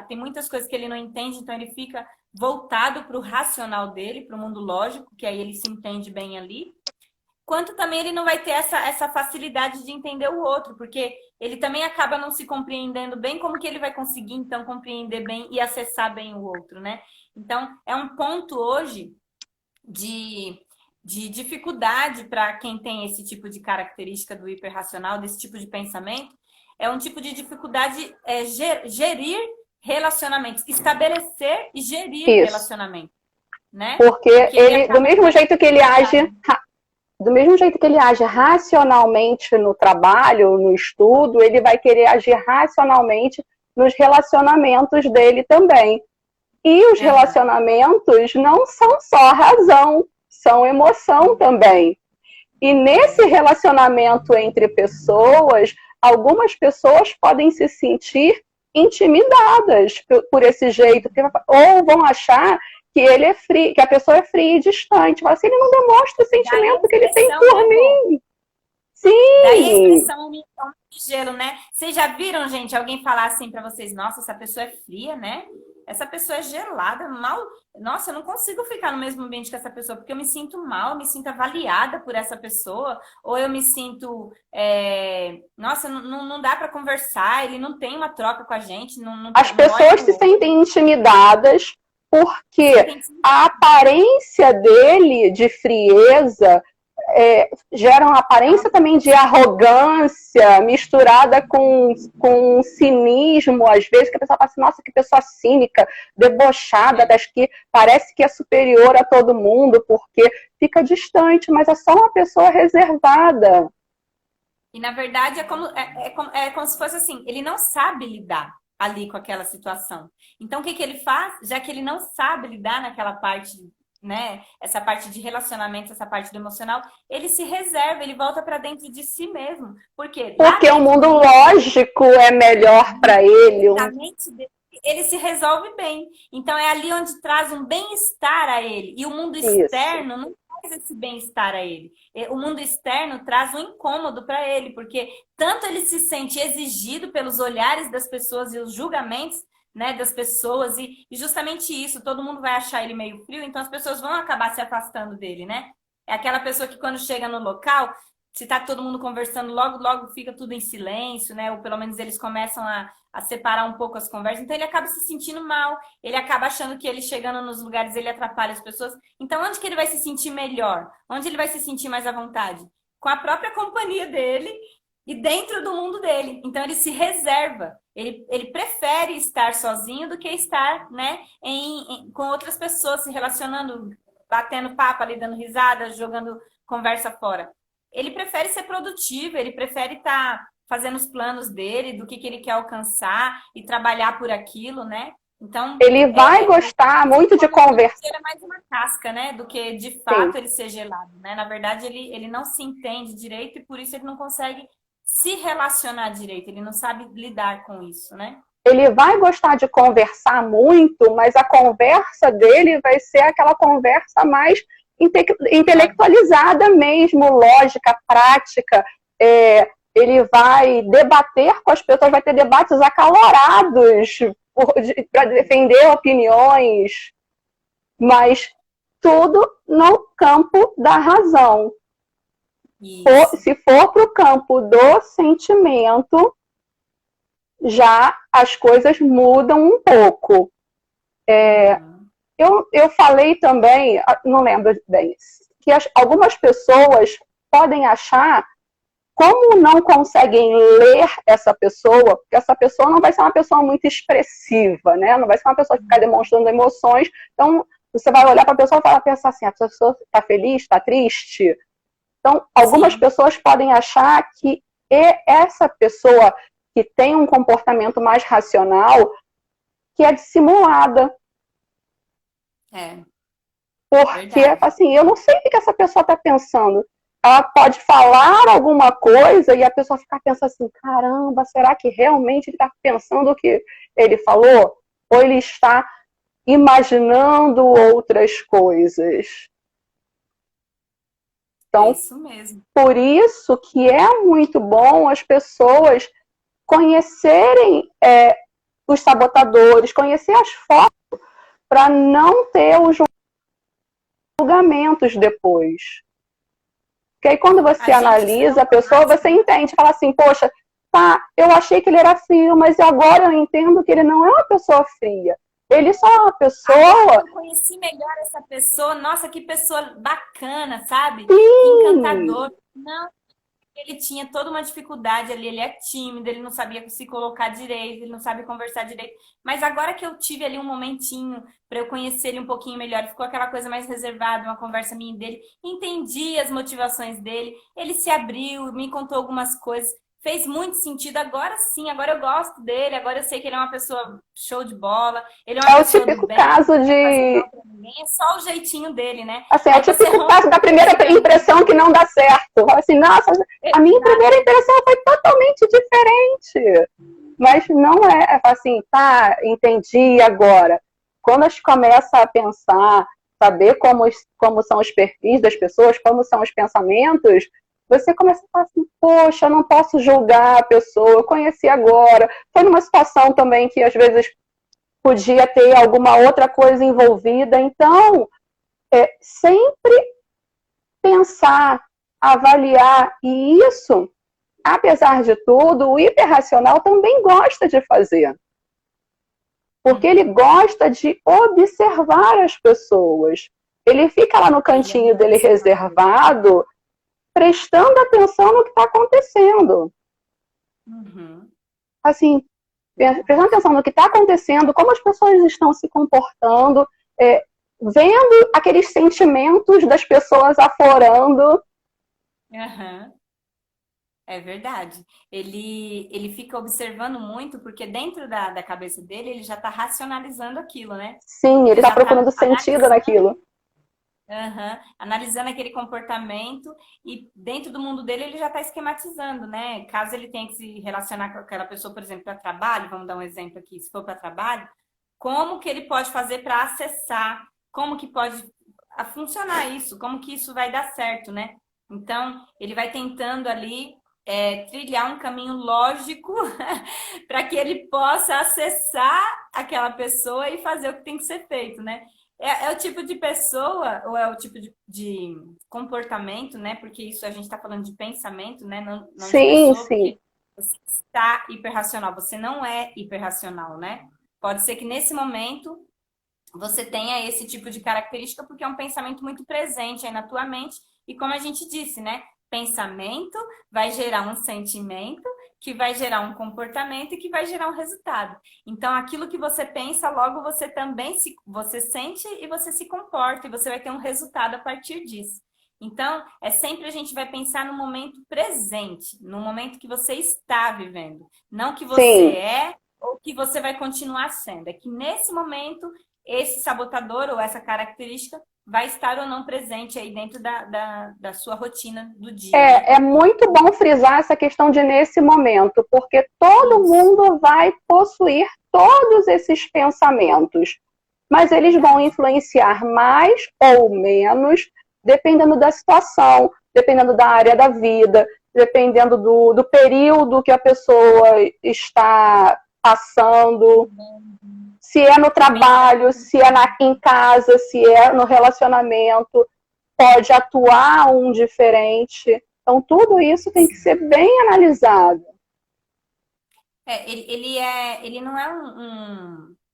tem muitas coisas que ele não entende, então ele fica voltado para o racional dele, para o mundo lógico, que aí ele se entende bem ali. Quanto também ele não vai ter essa facilidade de entender o outro, porque ele também acaba não se compreendendo bem, como que ele vai conseguir, então, compreender bem e acessar bem o outro, né? Então, é um ponto hoje de dificuldade para quem tem esse tipo de característica do hiperracional, desse tipo de pensamento, é um tipo de dificuldade gerir relacionamentos, estabelecer e gerir relacionamentos, né? Porque ele do mesmo jeito que ele age... Do mesmo jeito que ele age racionalmente no trabalho, no estudo, ele vai querer agir racionalmente nos relacionamentos dele também. E os relacionamentos não são só razão, são emoção também. E nesse relacionamento entre pessoas, algumas pessoas podem se sentir intimidadas por esse jeito, ou vão achar que ele é frio, que a pessoa é fria e distante. Fala assim, ele não demonstra o sentimento que ele tem por mim. Sim. Daí a expressão homem de gelo, né? Vocês já viram, gente, alguém falar assim pra vocês, nossa, essa pessoa é fria, né? Essa pessoa é gelada, mal. Nossa, eu não consigo ficar no mesmo ambiente que essa pessoa, porque eu me sinto mal, eu me sinto avaliada por essa pessoa, ou eu me sinto, nossa, não dá pra conversar, ele não tem uma troca com a gente. As pessoas se sentem intimidadas porque a aparência dele de frieza geram aparência também de arrogância, misturada com cinismo, às vezes, que a pessoa fala assim, nossa, que pessoa cínica, debochada, das que parece que é superior a todo mundo, porque fica distante, mas é só uma pessoa reservada. E, na verdade, é como se fosse assim, ele não sabe lidar ali com aquela situação. Então, o que ele faz? Já que ele não sabe lidar naquela parte, né? Essa parte de relacionamento, essa parte do emocional, ele se reserva, ele volta para dentro de si mesmo. Por quê? Porque o mundo lógico é melhor para ele. Na mente dele, ele se resolve bem. Então, é ali onde traz um bem-estar a ele. E o mundo externo não traz esse bem-estar a ele. O mundo externo traz um incômodo para ele, porque tanto ele se sente exigido pelos olhares das pessoas e os julgamentos, né, das pessoas, e justamente isso, todo mundo vai achar ele meio frio, então as pessoas vão acabar se afastando dele, né? É aquela pessoa que quando chega no local, se tá todo mundo conversando, logo fica tudo em silêncio, né? Ou pelo menos eles começam a separar um pouco as conversas, então ele acaba se sentindo mal, ele acaba achando que ele chegando nos lugares, ele atrapalha as pessoas. Então onde que ele vai se sentir melhor? Onde ele vai se sentir mais à vontade? Com a própria companhia dele e dentro do mundo dele. Então ele se reserva. Ele prefere estar sozinho do que estar, né, com outras pessoas, se relacionando, batendo papo ali, dando risada, jogando conversa fora. Ele prefere ser produtivo, ele prefere estar fazendo os planos dele, do que ele quer alcançar e trabalhar por aquilo, né? Então, ele vai gostar muito de conversar. Ele é mais uma casca, né? Do que, de fato, ele ser gelado, né? Na verdade, ele não se entende direito e por isso ele não consegue se relacionar direito, ele não sabe lidar com isso, né? Ele vai gostar de conversar muito, mas a conversa dele vai ser aquela conversa mais intelectualizada mesmo, lógica, prática. Ele vai debater com as pessoas, vai ter debates acalorados para defender opiniões, mas tudo no campo da razão. Se for para o campo do sentimento, já as coisas mudam um pouco. Eu falei também, não lembro bem, que algumas pessoas podem achar, como não conseguem ler essa pessoa, porque essa pessoa não vai ser uma pessoa muito expressiva, né? Não vai ser uma pessoa que fica demonstrando emoções. Então, você vai olhar para a pessoa e vai pensar assim, a pessoa está feliz, está triste? Então, algumas pessoas podem achar que essa pessoa que tem um comportamento mais racional, que é dissimulada. Porque, assim, eu não sei o que essa pessoa está pensando. Ela pode falar alguma coisa e a pessoa ficar pensando assim, caramba, será que realmente ele está pensando o que ele falou? Ou ele está imaginando outras coisas? Então, isso mesmo. Por isso que é muito bom as pessoas conhecerem os sabotadores, conhecer as fotos, para não ter os julgamentos depois. Porque aí quando você analisa a pessoa, você entende, fala assim, poxa, tá, eu achei que ele era frio, mas agora eu entendo que ele não é uma pessoa fria. Ele só é uma pessoa... Eu conheci melhor essa pessoa. Nossa, que pessoa bacana, sabe? Sim. Encantador. Não, ele tinha toda uma dificuldade ali. Ele é tímido, ele não sabia se colocar direito, ele não sabe conversar direito. Mas agora que eu tive ali um momentinho para eu conhecer ele um pouquinho melhor, ficou aquela coisa mais reservada, uma conversa minha dele. Entendi as motivações dele. Ele se abriu, me contou algumas coisas. Fez muito sentido, agora sim, agora eu gosto dele, agora eu sei que ele é uma pessoa show de bola. Ele é o típico caso de... É só o jeitinho dele, né? Assim, é o típico caso da primeira impressão que não dá certo. Assim, nossa, a minha primeira impressão foi totalmente diferente. Mas não é assim, tá, entendi agora. Quando a gente começa a pensar, saber como são os perfis das pessoas, como são os pensamentos... Você começa a falar assim, poxa, eu não posso julgar a pessoa, eu conheci agora. Foi numa situação também que às vezes podia ter alguma outra coisa envolvida. Então, sempre pensar, avaliar. E isso, apesar de tudo, o hiperracional também gosta de fazer. Porque ele gosta de observar as pessoas. Ele fica lá no cantinho dele reservado... prestando atenção no que está acontecendo. Uhum. Assim, prestando atenção no que está acontecendo, como as pessoas estão se comportando, vendo aqueles sentimentos das pessoas aflorando. Uhum. É verdade. Ele fica observando muito, porque dentro da cabeça dele, ele já está racionalizando aquilo, né? Sim, ele está já está procurando sentido naquilo. Analisando aquele comportamento e dentro do mundo dele ele já está esquematizando, né? Caso ele tenha que se relacionar com aquela pessoa, por exemplo, para trabalho, vamos dar um exemplo aqui, se for para trabalho, como que ele pode fazer para acessar, como que pode funcionar isso, como que isso vai dar certo, né? Então, ele vai tentando ali trilhar um caminho lógico para que ele possa acessar aquela pessoa e fazer o que tem que ser feito, né? É o tipo de pessoa, ou é o tipo de comportamento, né? Porque isso a gente está falando de pensamento, né? Não de Sim, pessoa, sim. porque você está hiperracional, você não é hiperracional, né? Pode ser que nesse momento você tenha esse tipo de característica, porque é um pensamento muito presente aí na tua mente, e como a gente disse, né? Pensamento vai gerar um sentimento, que vai gerar um comportamento e que vai gerar um resultado. Então, aquilo que você pensa, logo você também você sente e você se comporta, e você vai ter um resultado a partir disso. Então, sempre a gente vai pensar no momento presente, no momento que você está vivendo, não que você é ou que você vai continuar sendo. É que nesse momento, esse sabotador ou essa característica vai estar ou não presente aí dentro da sua rotina do dia. É muito bom frisar essa questão de nesse momento, porque todo mundo vai possuir todos esses pensamentos, mas eles vão influenciar mais ou menos, dependendo da situação, dependendo da área da vida, dependendo do período que a pessoa está passando. Se é no trabalho, se é em casa, se é no relacionamento, pode atuar um diferente. Então, tudo isso tem que ser bem analisado. Ele não é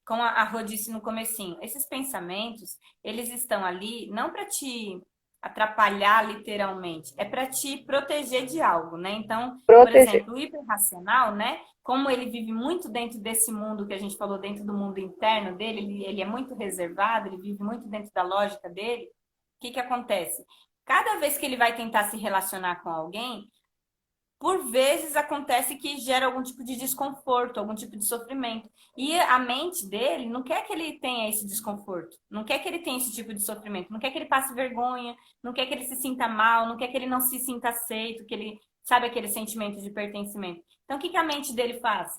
como a Rô disse no comecinho, esses pensamentos, eles estão ali não para te atrapalhar literalmente, é para te proteger de algo, né? Então, por exemplo, o hiperracional, né? Como ele vive muito dentro desse mundo que a gente falou, dentro do mundo interno dele, ele é muito reservado, ele vive muito dentro da lógica dele. O que acontece? Cada vez que ele vai tentar se relacionar com alguém, por vezes acontece que gera algum tipo de desconforto, algum tipo de sofrimento. E a mente dele não quer que ele tenha esse desconforto, não quer que ele tenha esse tipo de sofrimento, não quer que ele passe vergonha, não quer que ele se sinta mal, não quer que ele não se sinta aceito, que ele sabe aquele sentimento de pertencimento. Então, o que a mente dele faz?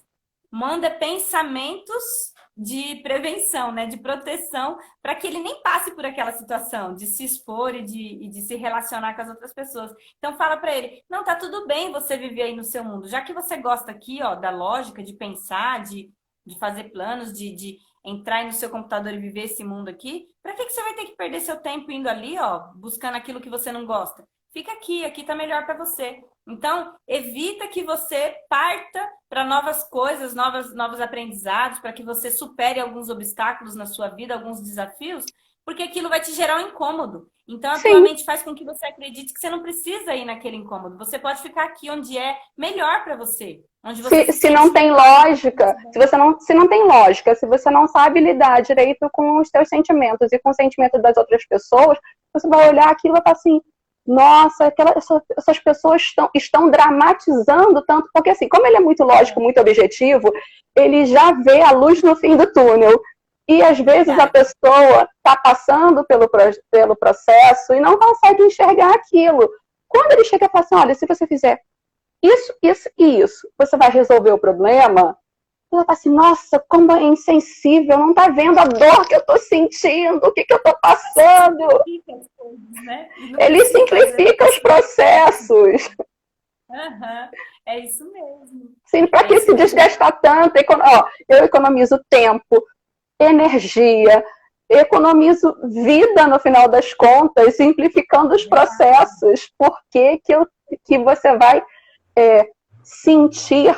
Manda pensamentos de prevenção, né, de proteção, para que ele nem passe por aquela situação de se expor e de se relacionar com as outras pessoas. Então fala para ele, não, tá tudo bem você viver aí no seu mundo, já que você gosta aqui, ó, da lógica, de pensar, de fazer planos, de entrar aí no seu computador e viver esse mundo aqui, para que você vai ter que perder seu tempo indo ali, ó, buscando aquilo que você não gosta? Fica aqui tá melhor para você. Então, evita que você parta para novas coisas, novos aprendizados, para que você supere alguns obstáculos na sua vida, alguns desafios, porque aquilo vai te gerar um incômodo. Então, a tua mente faz com que você acredite que você não precisa ir naquele incômodo. Você pode ficar aqui onde é melhor para você. Onde você se não tem lógica, se não tem lógica, se você não sabe lidar direito com os seus sentimentos e com o sentimento das outras pessoas, você vai olhar aquilo e vai falar assim, nossa, essas pessoas estão dramatizando tanto, porque assim, como ele é muito lógico, muito objetivo, ele já vê a luz no fim do túnel. E às vezes a pessoa está passando pelo processo e não consegue enxergar aquilo. Quando ele chega e fala assim, olha, se você fizer isso, isso e isso, você vai resolver o problema, ela fala assim, nossa, como é insensível, não tá vendo a dor que eu tô sentindo, o que eu tô passando. Ele simplifica os processos. É isso mesmo. Sim, para que se desgastar tanto? Eu economizo tempo, energia, economizo vida no final das contas, simplificando os processos. Por que você vai sentir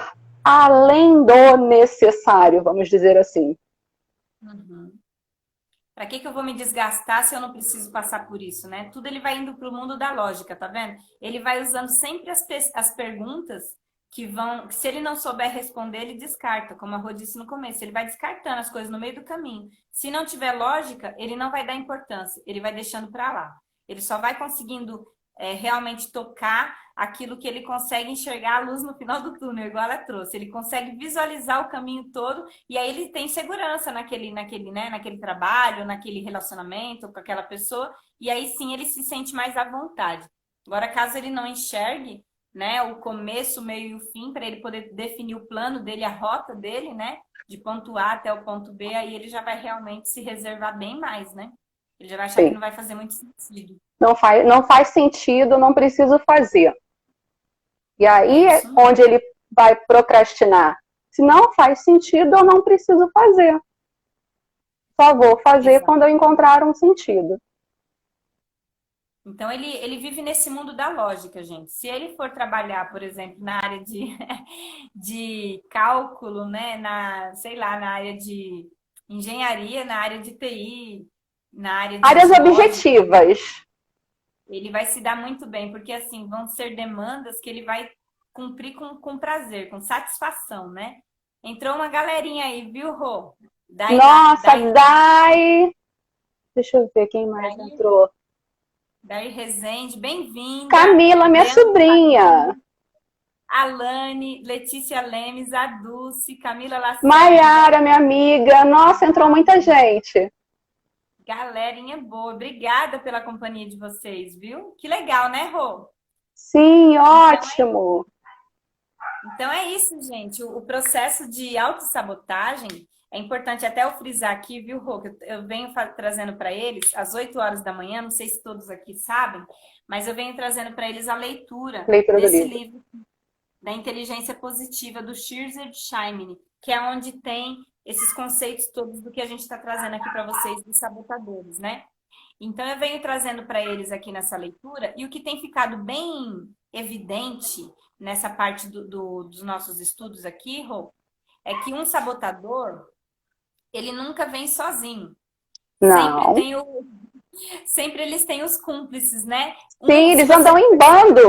além do necessário, vamos dizer assim? Para que eu vou me desgastar se eu não preciso passar por isso, né? Tudo ele vai indo para o mundo da lógica, tá vendo? Ele vai usando sempre as perguntas que vão, que se ele não souber responder, ele descarta, como a Rô disse no começo, ele vai descartando as coisas no meio do caminho. Se não tiver lógica, ele não vai dar importância, ele vai deixando para lá. Ele só vai conseguindo realmente tocar aquilo que ele consegue enxergar a luz no final do túnel, igual ela trouxe. Ele consegue visualizar o caminho todo e aí ele tem segurança naquele trabalho, naquele relacionamento com aquela pessoa, e aí sim ele se sente mais à vontade. Agora, caso ele não enxergue, né, o começo, o meio e o fim, para ele poder definir o plano dele, a rota dele, né, de ponto A até o ponto B, aí ele já vai realmente se reservar bem mais, né? Ele já vai achar que não vai fazer muito sentido. Não faz sentido, não preciso fazer. E aí é onde ele vai procrastinar. Se não faz sentido, eu não preciso fazer. Só vou fazer quando eu encontrar um sentido. Então, ele vive nesse mundo da lógica, gente. Se ele for trabalhar, por exemplo, na área de cálculo, né? Na área de engenharia, na área de TI, na área de áreas lógica, objetivas. Ele vai se dar muito bem, porque assim, vão ser demandas que ele vai cumprir com prazer, com satisfação, né? Entrou uma galerinha aí, viu, Rô? Nossa, Dai! Deixa eu ver quem mais entrou. Dai Rezende, bem-vinda. Camila, minha sobrinha. Alane, Letícia Lemes, a Dulce, Camila Lacerda. Maiara, minha amiga. Nossa, entrou muita gente. Galerinha boa. Obrigada pela companhia de vocês, viu? Que legal, né, Rô? Sim, ótimo. Então é isso, gente. O processo de autossabotagem é importante até eu frisar aqui, viu, Rô? Que eu venho trazendo para eles às 8 horas da manhã, não sei se todos aqui sabem, mas eu venho trazendo para eles a leitura desse livro da inteligência positiva do Shirzad Shyamini, que é onde tem esses conceitos todos do que a gente está trazendo aqui para vocês dos sabotadores, né? Então eu venho trazendo para eles aqui nessa leitura, e o que tem ficado bem evidente nessa parte dos nossos estudos aqui, Rô, é que um sabotador, ele nunca vem sozinho. Não. Sempre eles têm os cúmplices, né? Sim, eles andam em bando.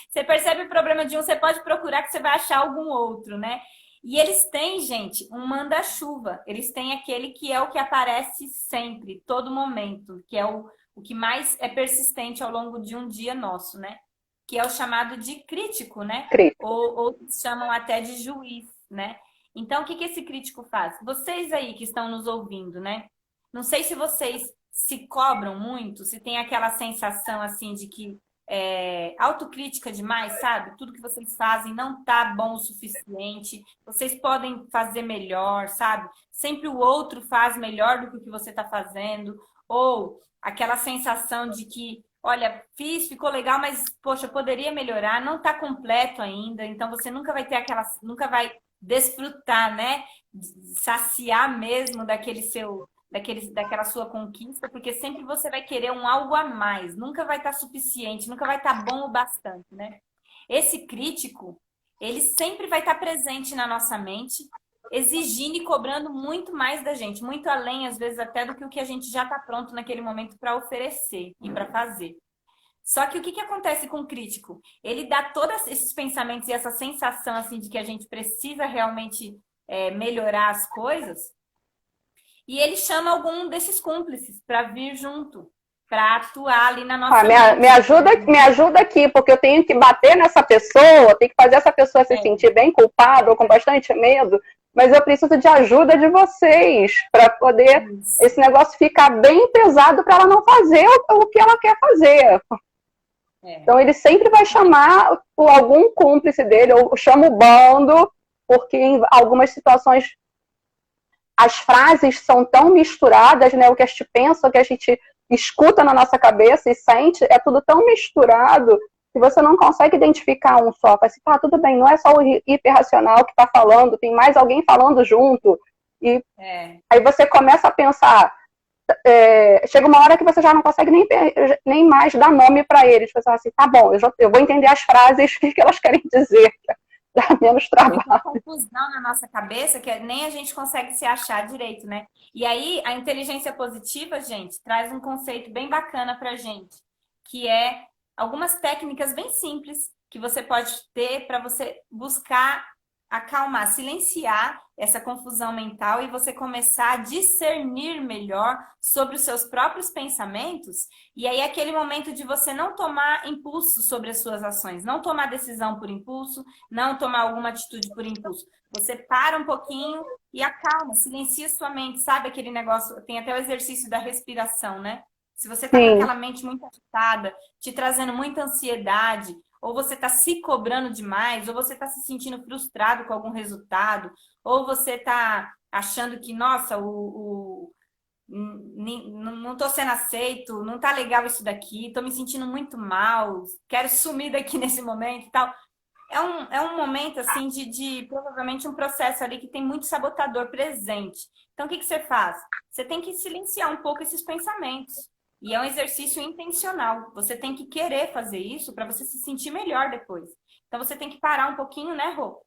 Você percebe o problema de um, você pode procurar que você vai achar algum outro, né? E eles têm, gente, um manda-chuva. Eles têm aquele que é o que aparece sempre, todo momento, que é o que mais é persistente ao longo de um dia nosso, né? Que é o chamado de crítico, né? Ou chamam até de juiz, né? Então, o que esse crítico faz? Vocês aí que estão nos ouvindo, né? Não sei se vocês se cobram muito, se tem aquela sensação assim de que autocrítica demais, sabe? Tudo que vocês fazem não tá bom o suficiente, vocês podem fazer melhor, sabe? Sempre o outro faz melhor do que o que você tá fazendo, ou aquela sensação de que, olha, ficou legal, mas, poxa, poderia melhorar, não tá completo ainda, então você nunca vai ter nunca vai desfrutar, né? Saciar mesmo daquela sua conquista, porque sempre você vai querer um algo a mais, nunca vai estar suficiente, nunca vai estar bom o bastante, né? Esse crítico, ele sempre vai estar presente na nossa mente, exigindo e cobrando muito mais da gente, muito além, às vezes, até do que o que a gente já está pronto naquele momento para oferecer e para fazer. Só que o que acontece com o crítico? Ele dá todos esses pensamentos e essa sensação assim, de que a gente precisa realmente melhorar as coisas, e ele chama algum desses cúmplices para vir junto, para atuar ali na nossa mente. Me ajuda aqui, porque eu tenho que bater nessa pessoa, tenho que fazer essa pessoa se sentir bem culpada ou com bastante medo, mas eu preciso de ajuda de vocês para poder esse negócio ficar bem pesado para ela não fazer o que ela quer fazer. Então ele sempre vai chamar algum cúmplice dele, ou chama o bando, porque em algumas situações as frases são tão misturadas, né? O que a gente pensa, o que a gente escuta na nossa cabeça e sente, é tudo tão misturado que você não consegue identificar um só. Fala assim, tá, tudo bem, não é só o hiperracional que está falando, tem mais alguém falando junto. E aí você começa a pensar, chega uma hora que você já não consegue nem mais dar nome para eles. Você fala assim, tá bom, eu vou entender as frases, o que elas querem dizer. dá menos trabalho. Uma confusão na nossa cabeça que nem a gente consegue se achar direito, né? E aí, a inteligência positiva, gente, traz um conceito bem bacana pra gente, que é algumas técnicas bem simples que você pode ter para você buscar acalmar, silenciar essa confusão mental e você começar a discernir melhor sobre os seus próprios pensamentos. E aí, aquele momento de você não tomar impulso sobre as suas ações, não tomar decisão por impulso, não tomar alguma atitude por impulso. Você para um pouquinho e acalma, silencia sua mente, sabe aquele negócio? Tem até o exercício da respiração, né? Se você tá com aquela mente muito agitada, te trazendo muita ansiedade, ou você está se cobrando demais, ou você está se sentindo frustrado com algum resultado, ou você está achando que, nossa, não estou sendo aceito, não está legal isso daqui, estou me sentindo muito mal, quero sumir daqui nesse momento e tal. É um momento, assim, de provavelmente um processo ali que tem muito sabotador presente. Então, o que você faz? Você tem que silenciar um pouco esses pensamentos. E é um exercício intencional. Você tem que querer fazer isso para você se sentir melhor depois. Então, você tem que parar um pouquinho, né, Rô?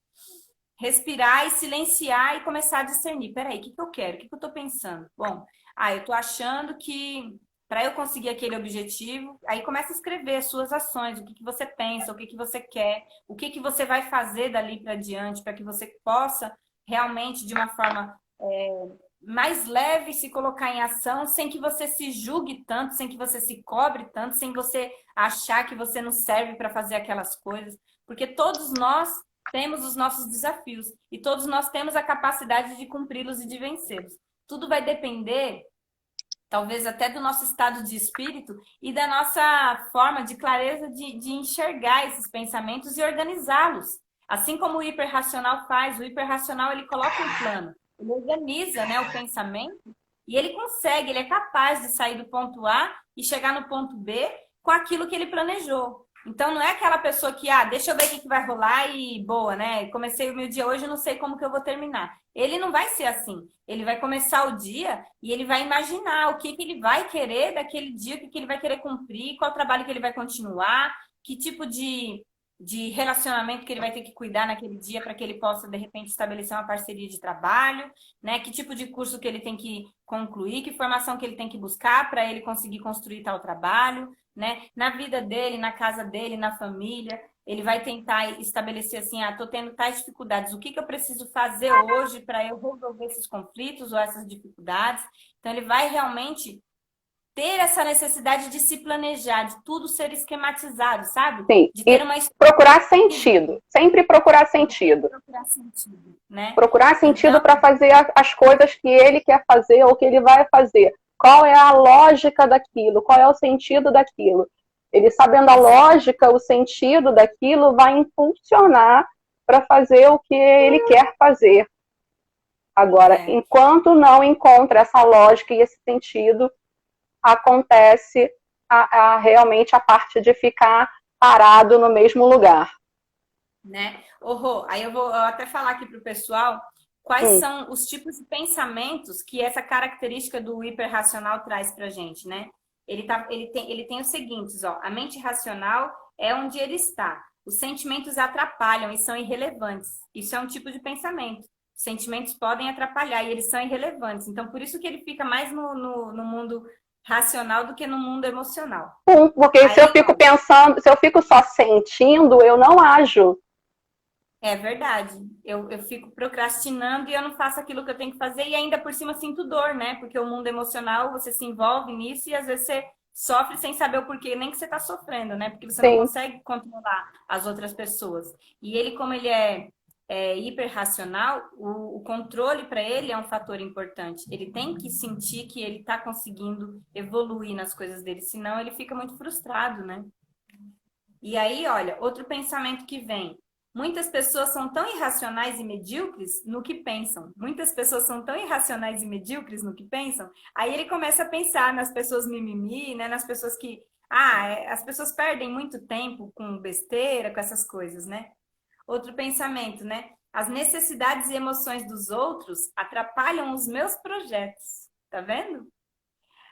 Respirar e silenciar e começar a discernir. Peraí, o que eu quero? O que eu estou pensando? Bom, eu estou achando que para eu conseguir aquele objetivo, aí começa a escrever as suas ações, o que você pensa, o que você quer, o que você vai fazer dali para diante, para que você possa realmente, de uma forma mais leve, se colocar em ação, sem que você se julgue tanto, sem que você se cobre tanto, sem você achar que você não serve para fazer aquelas coisas, porque todos nós temos os nossos desafios e todos nós temos a capacidade de cumpri-los e de vencê-los. Tudo vai depender, talvez até do nosso estado de espírito e da nossa forma de clareza de enxergar esses pensamentos e organizá-los. Assim como o hiperracional faz, o hiperracional ele coloca um plano, ele organiza, né, o pensamento e ele consegue, ele é capaz de sair do ponto A e chegar no ponto B com aquilo que ele planejou. Então, não é aquela pessoa que, deixa eu ver o que vai rolar e boa, né? Comecei o meu dia hoje, eu não sei como que eu vou terminar. Ele não vai ser assim. Ele vai começar o dia e ele vai imaginar o que ele vai querer daquele dia, o que ele vai querer cumprir, qual trabalho que ele vai continuar, que tipo de relacionamento que ele vai ter que cuidar naquele dia para que ele possa, de repente, estabelecer uma parceria de trabalho, né? Que tipo de curso que ele tem que concluir, que formação que ele tem que buscar para ele conseguir construir tal trabalho, né? Na vida dele, na casa dele, na família, ele vai tentar estabelecer assim, tô tendo tais dificuldades, o que eu preciso fazer hoje para eu resolver esses conflitos ou essas dificuldades? Então, ele vai realmente ter essa necessidade de se planejar, de tudo ser esquematizado, sabe? Sim, de ter uma procurar sentido, sempre procurar sentido. Procurar sentido, né? Procurar sentido para fazer as coisas que ele quer fazer ou que ele vai fazer. Qual é a lógica daquilo? Qual é o sentido daquilo? Ele sabendo a lógica, o sentido daquilo, vai impulsionar para fazer o que ele quer fazer. Agora, enquanto não encontra essa lógica e esse sentido, acontece realmente a parte de ficar parado no mesmo lugar. Né? Rô, aí eu vou até falar aqui para o pessoal quais são os tipos de pensamentos que essa característica do hiperracional traz para a gente, né? Ele tem os seguintes, a mente racional é onde ele está. Os sentimentos atrapalham e são irrelevantes. Isso é um tipo de pensamento. Os sentimentos podem atrapalhar e eles são irrelevantes. Então, por isso que ele fica mais no mundo racional do que no mundo emocional. Porque aí, se eu fico pensando, se eu fico só sentindo, eu não ajo. É verdade. Eu fico procrastinando e eu não faço aquilo que eu tenho que fazer e ainda por cima sinto dor, né? Porque o mundo emocional, você se envolve nisso e às vezes você sofre sem saber o porquê, nem que você tá sofrendo, né? Porque você não consegue controlar as outras pessoas. E ele, como ele é hiperracional, o controle para ele é um fator importante. Ele tem que sentir que ele está conseguindo evoluir nas coisas dele, senão ele fica muito frustrado, né? E aí, olha, outro pensamento que vem. Muitas pessoas são tão irracionais e medíocres no que pensam. Muitas pessoas são tão irracionais e medíocres no que pensam. Aí ele começa a pensar nas pessoas mimimi, né? Nas pessoas que... as pessoas perdem muito tempo com besteira, com essas coisas, né? Outro pensamento, né? As necessidades e emoções dos outros atrapalham os meus projetos. Tá vendo?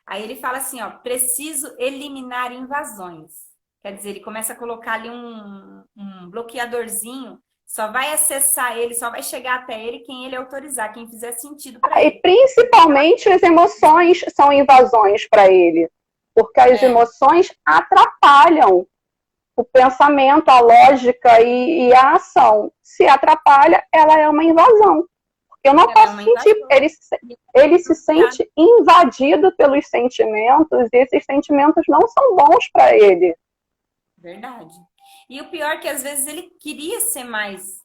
Aí ele fala assim, preciso eliminar invasões. Quer dizer, ele começa a colocar ali um bloqueadorzinho. Só vai acessar ele, só vai chegar até ele quem ele autorizar, quem fizer sentido para E ele. principalmente as emoções são invasões para ele, porque as emoções atrapalham o pensamento, a lógica e a ação. Se atrapalha, ela é uma invasão. Eu não posso sentir, ele se sente invadido pelos sentimentos e esses sentimentos não são bons para ele. Verdade. E o pior é que às vezes ele queria ser mais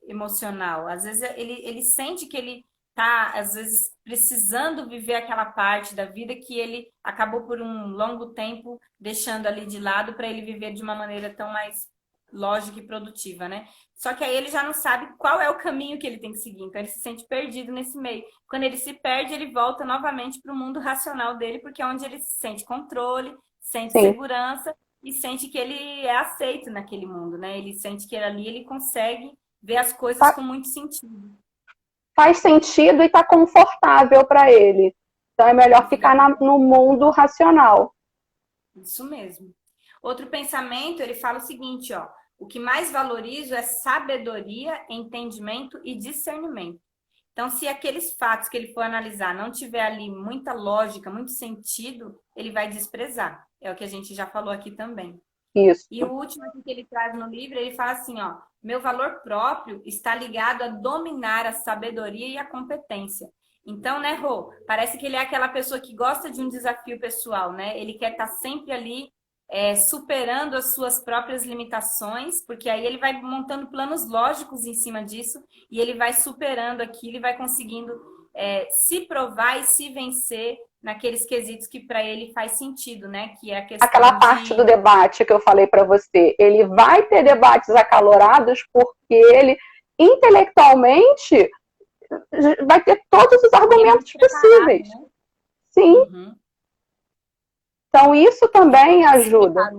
emocional. Às vezes ele sente que ele tá, às vezes, precisando viver aquela parte da vida que ele acabou por um longo tempo deixando ali de lado para ele viver de uma maneira tão mais lógica e produtiva, né? Só que aí ele já não sabe qual é o caminho que ele tem que seguir. Então ele se sente perdido nesse meio. Quando ele se perde, ele volta novamente para o mundo racional dele, porque é onde ele sente controle, sente segurança e sente que ele é aceito naquele mundo, né? Ele sente que ali ele consegue ver as coisas com muito sentido. Faz sentido e está confortável para ele. Então é melhor ficar no mundo racional. Isso mesmo. Outro pensamento, ele fala o seguinte, ó. O que mais valorizo é sabedoria, entendimento e discernimento. Então, se aqueles fatos que ele for analisar não tiver ali muita lógica, muito sentido, ele vai desprezar. É o que a gente já falou aqui também. Isso. E o último aqui que ele traz no livro, ele fala assim, ó, meu valor próprio está ligado a dominar a sabedoria e a competência. Então, né, Rô, parece que ele é aquela pessoa que gosta de um desafio pessoal, né? Ele quer estar sempre ali superando as suas próprias limitações, porque aí ele vai montando planos lógicos em cima disso e ele vai superando aquilo e vai conseguindo se provar e se vencer naqueles quesitos que para ele faz sentido, né? Que é a questão aquela parte do debate que eu falei para você. Ele vai ter debates acalorados porque ele, intelectualmente, vai ter todos os argumentos possíveis. Né? Sim. Uhum. Então, isso também ajuda.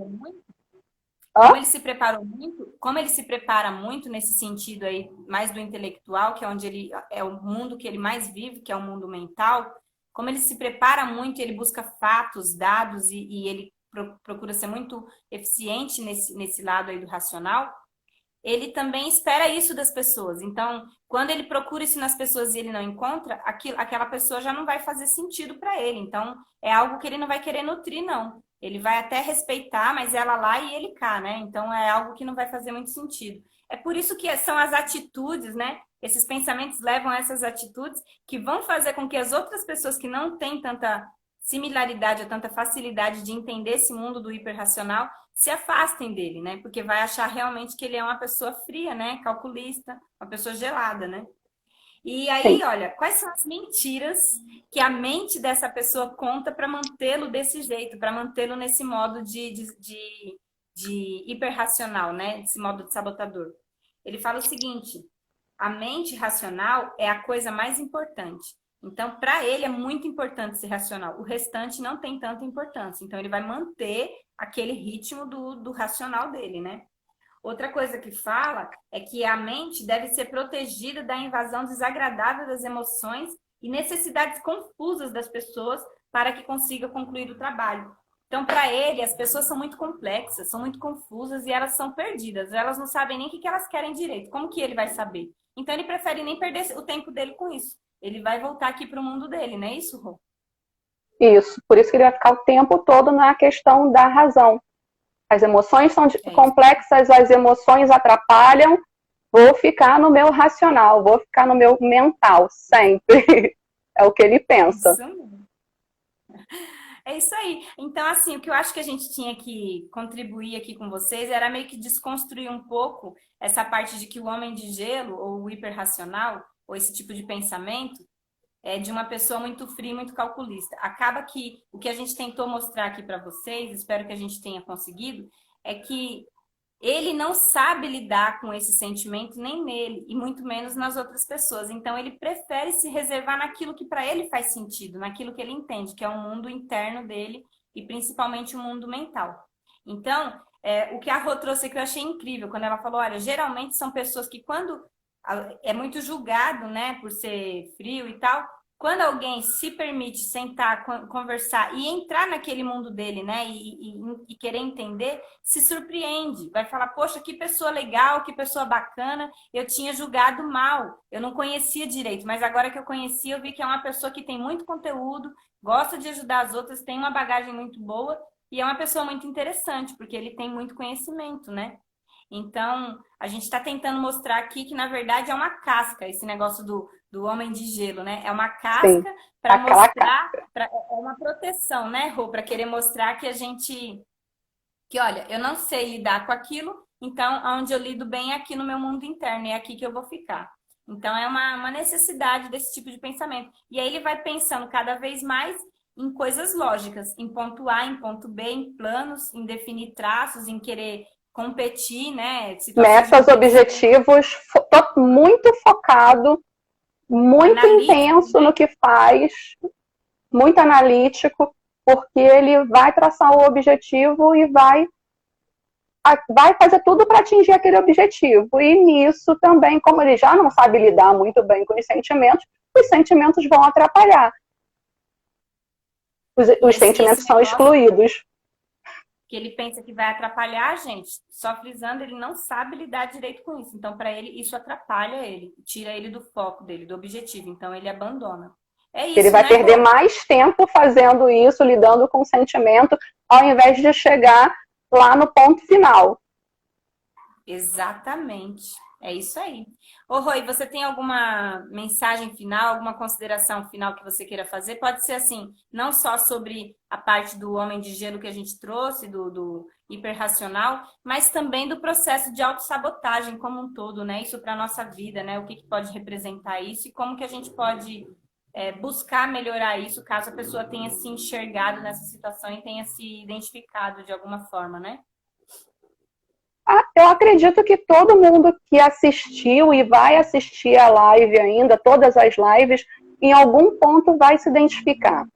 Como ele se prepara muito nesse sentido aí, mais do intelectual, que é onde ele é o mundo que ele mais vive, que é o mundo mental, como ele se prepara muito, ele busca fatos, dados e ele procura ser muito eficiente nesse lado aí do racional, ele também espera isso das pessoas. Então, quando ele procura isso nas pessoas e ele não encontra, aquela pessoa já não vai fazer sentido para ele. Então, é algo que ele não vai querer nutrir, não. Ele vai até respeitar, mas ela lá e ele cá, né? Então, é algo que não vai fazer muito sentido. É por isso que são as atitudes, né? Esses pensamentos levam a essas atitudes que vão fazer com que as outras pessoas que não têm tanta similaridade ou tanta facilidade de entender esse mundo do hiperracional se afastem dele, né? Porque vai achar realmente que ele é uma pessoa fria, né? Calculista, uma pessoa gelada, né? E aí, olha, quais são as mentiras que a mente dessa pessoa conta para mantê-lo desse jeito, para mantê-lo nesse modo de hiperracional, né? Esse modo de sabotador. Ele fala o seguinte: a mente racional é a coisa mais importante. Então, para ele é muito importante ser racional. O restante não tem tanta importância. Então, ele vai manter aquele ritmo do racional dele, né? Outra coisa que fala é que a mente deve ser protegida da invasão desagradável das emoções e necessidades confusas das pessoas para que consiga concluir o trabalho. Então, para ele, as pessoas são muito complexas, são muito confusas e elas são perdidas. Elas não sabem nem o que elas querem direito. Como que ele vai saber? Então, ele prefere nem perder o tempo dele com isso. Ele vai voltar aqui para o mundo dele, não é isso, Rô? Isso. Por isso que ele vai ficar o tempo todo na questão da razão. As emoções são complexas, as emoções atrapalham. Vou ficar no meu racional, vou ficar no meu mental, sempre. É o que ele pensa. É isso aí. Então, assim, o que eu acho que a gente tinha que contribuir aqui com vocês era meio que desconstruir um pouco essa parte de que o homem de gelo, ou o hiperracional, ou esse tipo de pensamento, é de uma pessoa muito fria, muito calculista. Acaba que o que a gente tentou mostrar aqui para vocês, espero que a gente tenha conseguido, é que ele não sabe lidar com esse sentimento nem nele, e muito menos nas outras pessoas. Então, ele prefere se reservar naquilo que para ele faz sentido, naquilo que ele entende, que é o mundo interno dele e principalmente o mundo mental. Então, o que a Rô trouxe aqui eu achei incrível, quando ela falou, olha, geralmente são pessoas que quando é muito julgado, né, por ser frio e tal, quando alguém se permite sentar, conversar e entrar naquele mundo dele, né? E querer entender, se surpreende. Vai falar, poxa, que pessoa legal, que pessoa bacana. Eu tinha julgado mal, eu não conhecia direito, mas agora que eu conheci, eu vi que é uma pessoa que tem muito conteúdo, gosta de ajudar as outras, tem uma bagagem muito boa e é uma pessoa muito interessante, porque ele tem muito conhecimento, né? Então, a gente está tentando mostrar aqui que, na verdade, é uma casca, esse negócio do homem de gelo, né? É uma Sim, casca para aquela mostrar, é uma proteção, né, Rô? Para querer mostrar que a gente, que olha, eu não sei lidar com aquilo, então, onde eu lido bem é aqui no meu mundo interno, é aqui que eu vou ficar. Então, é uma necessidade desse tipo de pensamento. E aí ele vai pensando cada vez mais em coisas lógicas, em ponto A, em ponto B, em planos, em definir traços, em querer competir, né? Situações de metas, competição. objetivos, muito focado, muito Analítico, intenso no que faz, muito analítico, porque ele vai traçar o objetivo e vai fazer tudo para atingir aquele objetivo. E nisso também, como ele já não sabe lidar muito bem com os sentimentos vão atrapalhar. Os esse sentimentos são negócio excluídos. que ele pensa que vai atrapalhar, gente, só frisando, ele não sabe lidar direito com isso. Então, para ele, isso atrapalha ele, tira ele do foco dele, do objetivo. Então, ele abandona. É Ele isso, vai né, perder Rô? mais tempo fazendo isso, lidando com o sentimento, ao invés de chegar lá no ponto final. Exatamente. É isso aí. Ô, Rô, e você tem alguma mensagem final, alguma consideração final que você queira fazer? Pode ser assim, não só sobre a parte do homem de gelo que a gente trouxe, do hiperracional, mas também do processo de autossabotagem como um todo, né? Isso para a nossa vida, né? O que pode representar isso e como que a gente pode buscar melhorar isso caso a pessoa tenha se enxergado nessa situação e tenha se identificado de alguma forma, né? Eu acredito que todo mundo que assistiu e vai assistir a live ainda, todas as lives, em algum ponto vai se identificar.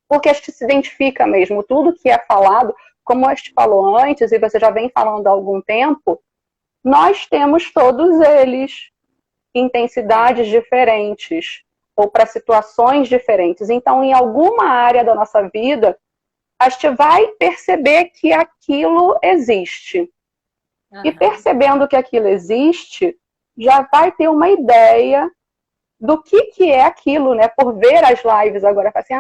Porque a gente se identifica mesmo. Tudo que é falado, como a gente falou antes, e você já vem falando há algum tempo, nós temos todos eles intensidades diferentes ou para situações diferentes. Então, em alguma área da nossa vida, a gente vai perceber que aquilo existe. E percebendo que aquilo existe, já vai ter uma ideia do que é aquilo, né? Por ver as lives agora, assim,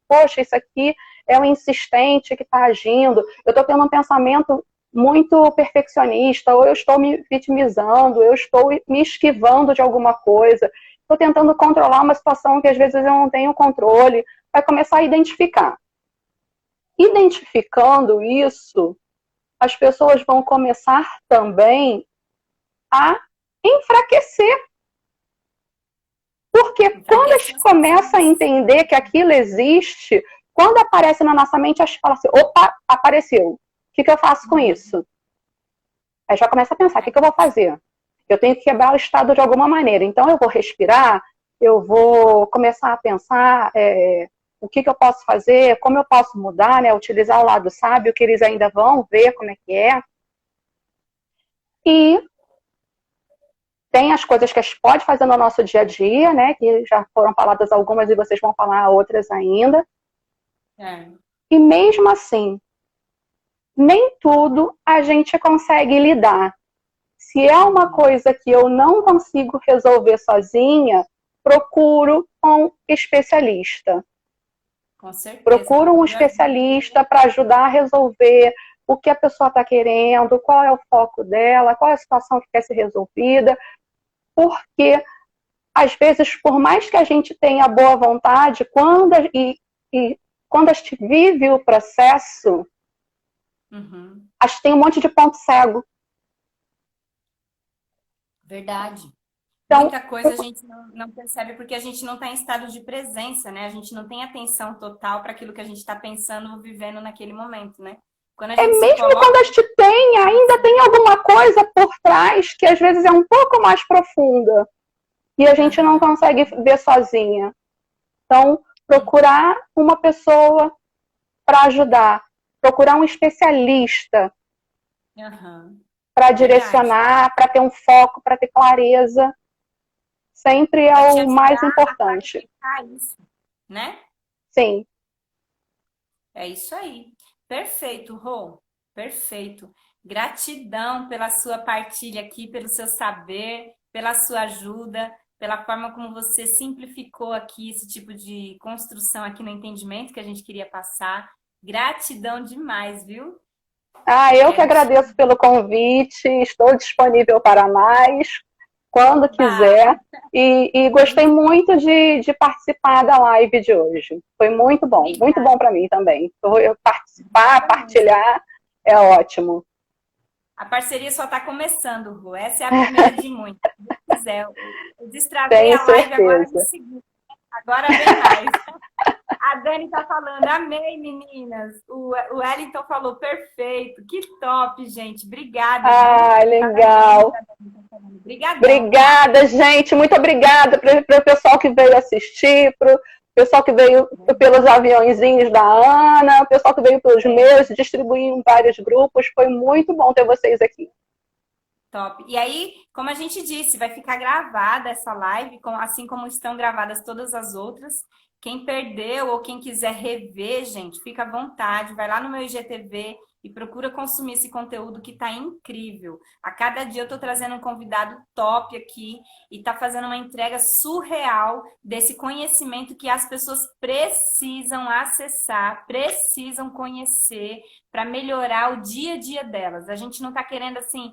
poxa, isso aqui é um insistente que está agindo, eu estou tendo um pensamento muito perfeccionista, ou eu estou me vitimizando, eu estou me esquivando de alguma coisa, estou tentando controlar uma situação que às vezes eu não tenho controle, vai começar a identificar. Identificando isso, as pessoas vão começar também a enfraquecer. Porque quando a gente começa a entender que aquilo existe, quando aparece na nossa mente, a gente fala assim, opa, apareceu. O que eu faço com isso? Aí já começa a pensar, o que eu vou fazer? Eu tenho que quebrar o estado de alguma maneira. Então eu vou respirar, eu vou começar a pensar o que eu posso fazer, como eu posso mudar, né? Utilizar o lado sábio, que eles ainda vão ver como é que é. E tem as coisas que a gente pode fazer no nosso dia a dia, né? Que já foram faladas algumas e vocês vão falar outras ainda. E mesmo assim, nem tudo a gente consegue lidar. Se é uma coisa que eu não consigo resolver sozinha, procuro um especialista. Com certeza. Procuro um especialista para ajudar a resolver o que a pessoa está querendo, qual é o foco dela, qual é a situação que quer ser resolvida, porque às vezes, por mais que a gente tenha boa vontade, quando a gente vive o processo, a gente tem um monte de ponto cego. Verdade. Então, muita coisa a gente não percebe porque a gente não está em estado de presença, né? A gente não tem atenção total para aquilo que a gente está pensando ou vivendo naquele momento, né? Quando a gente mesmo quando a gente tem, ainda tem alguma coisa por trás que às vezes é um pouco mais profunda e a gente não consegue ver sozinha. Então, procurar uma pessoa para ajudar, procurar um especialista para direcionar, para ter um foco, para ter clareza. sempre é Vai te o mais ajudar a importante. clarificar isso, né? Sim. É isso aí. Perfeito, Rô. Perfeito. Gratidão pela sua partilha aqui, pelo seu saber, pela sua ajuda, pela forma como você simplificou aqui esse tipo de construção aqui no entendimento que a gente queria passar. Gratidão demais, viu? Eu que agradeço pelo convite, estou disponível para mais, quando quiser. E gostei muito de participar da live de hoje. Foi muito bom para mim também. Eu participar, partilhar, é ótimo. A parceria só está começando, Ru. Essa é a primeira de muitas. Se Deus quiser. Eu destravei Tenho a live agora certeza. no segundo. Agora vem mais. A Dani está falando, amei, meninas. O Wellington falou, perfeito. Que top, gente. Obrigada. Legal. Obrigada, gente. Muito obrigada para o pessoal que veio assistir, para o pessoal que veio pelos aviãozinhos da Ana, o pessoal que veio pelos meus, distribuir em vários grupos. Foi muito bom ter vocês aqui. Top. E aí, como a gente disse, vai ficar gravada essa live, assim como estão gravadas todas as outras. Quem perdeu ou quem quiser rever, gente, fica à vontade. Vai lá no meu IGTV e procura consumir esse conteúdo que tá incrível. A cada dia eu tô trazendo um convidado top aqui e tá fazendo uma entrega surreal desse conhecimento que as pessoas precisam acessar, precisam conhecer para melhorar o dia a dia delas. A gente não tá querendo, assim,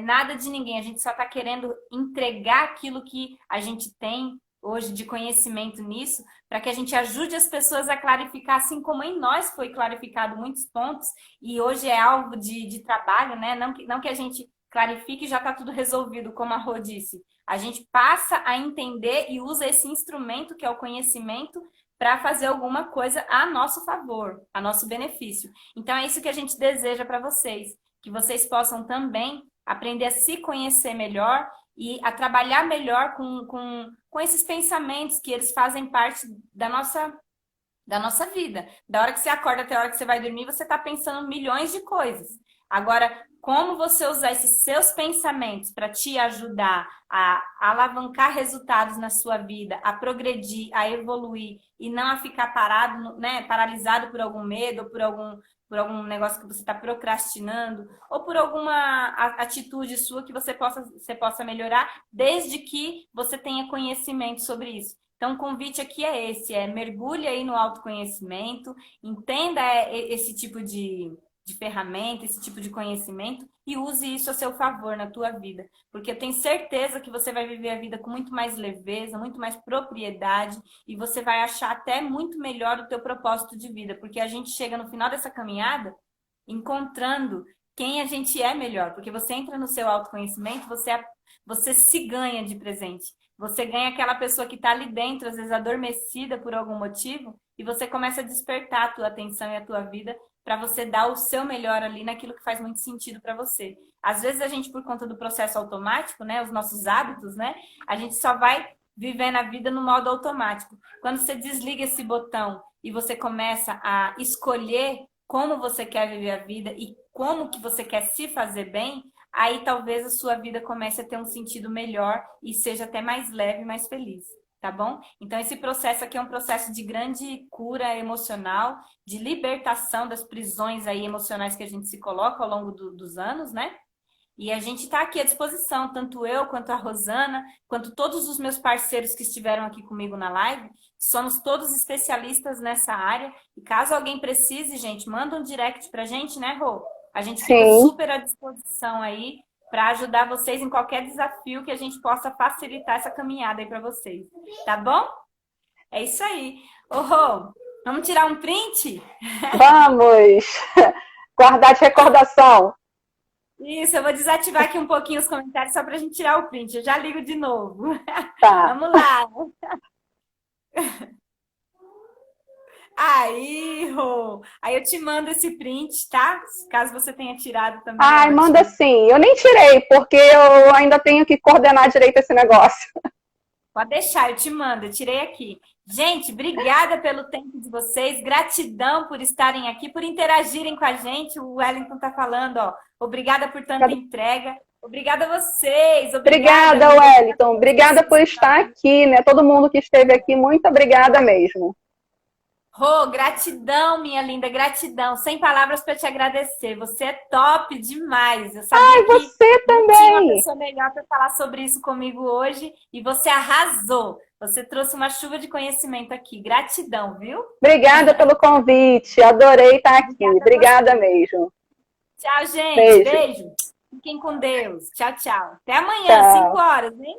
nada de ninguém. A gente só está querendo entregar aquilo que a gente tem hoje de conhecimento nisso, para que a gente ajude as pessoas a clarificar, assim como em nós foi clarificado muitos pontos, e hoje é alvo de trabalho, né? Não que a gente clarifique e já está tudo resolvido, como a Rô disse. A gente passa a entender e usa esse instrumento, que é o conhecimento, para fazer alguma coisa a nosso favor, a nosso benefício. Então, é isso que a gente deseja para vocês, que vocês possam também aprender a se conhecer melhor e a trabalhar melhor com esses pensamentos que eles fazem parte da nossa vida. Da hora que você acorda até a hora que você vai dormir, você está pensando milhões de coisas. Agora, como você usar esses seus pensamentos para te ajudar a alavancar resultados na sua vida, a progredir, a evoluir e não a ficar parado, né, paralisado por algum medo ou por algum negócio que você está procrastinando, ou por alguma atitude sua que você possa melhorar, desde que você tenha conhecimento sobre isso. Então, o convite aqui é esse, mergulhe aí no autoconhecimento, entenda esse tipo de ferramenta, esse tipo de conhecimento e use isso a seu favor na tua vida. Porque eu tenho certeza que você vai viver a vida com muito mais leveza, muito mais propriedade e você vai achar até muito melhor o teu propósito de vida. Porque a gente chega no final dessa caminhada encontrando quem a gente é melhor. Porque você entra no seu autoconhecimento, você se ganha de presente. Você ganha aquela pessoa que está ali dentro, às vezes adormecida por algum motivo, e você começa a despertar a tua atenção e a tua vida para você dar o seu melhor ali naquilo que faz muito sentido para você. Às vezes a gente, por conta do processo automático, né, os nossos hábitos, né, a gente só vai vivendo a vida no modo automático. Quando você desliga esse botão e você começa a escolher como você quer viver a vida e como que você quer se fazer bem, aí talvez a sua vida comece a ter um sentido melhor e seja até mais leve e mais feliz. Tá bom? Então, esse processo aqui é um processo de grande cura emocional, de libertação das prisões aí emocionais que a gente se coloca ao longo dos anos, né? E a gente está aqui à disposição, tanto eu, quanto a Rosana, quanto todos os meus parceiros que estiveram aqui comigo na live. Somos todos especialistas nessa área. E caso alguém precise, gente, manda um direct pra gente, né, Rô? A gente fica super à disposição aí para ajudar vocês em qualquer desafio que a gente possa facilitar essa caminhada aí para vocês. Tá bom? É isso aí. Ô, Rô, vamos tirar um print? Vamos! Guardar de recordação. Isso, eu vou desativar aqui um pouquinho os comentários só para a gente tirar o print. Eu já ligo de novo. Tá. Vamos lá. Aí, Rô. Aí eu te mando esse print, tá? Caso você tenha tirado também. Ai, manda sim. Eu nem tirei, porque eu ainda tenho que coordenar direito esse negócio. Pode deixar, eu te mando. Eu tirei aqui. Gente, obrigada pelo tempo de vocês. Gratidão por estarem aqui, por interagirem com a gente. O Wellington tá falando, ó. Obrigada por tanta entrega. Obrigada a vocês. Obrigada, Wellington. Obrigada por estar aqui, né? Todo mundo que esteve aqui, muito obrigada mesmo. Rô, gratidão, minha linda, gratidão. Sem palavras para te agradecer. Você é top demais. Eu sabia que você também. Tinha uma pessoa melhor para falar sobre isso comigo hoje e você arrasou. Você trouxe uma chuva de conhecimento aqui. Gratidão, viu? Obrigada pelo convite. Adorei estar aqui. Obrigada mesmo. Tchau, gente. Beijo. Fiquem com Deus. Tchau, tchau. Até amanhã, 5 horas, hein?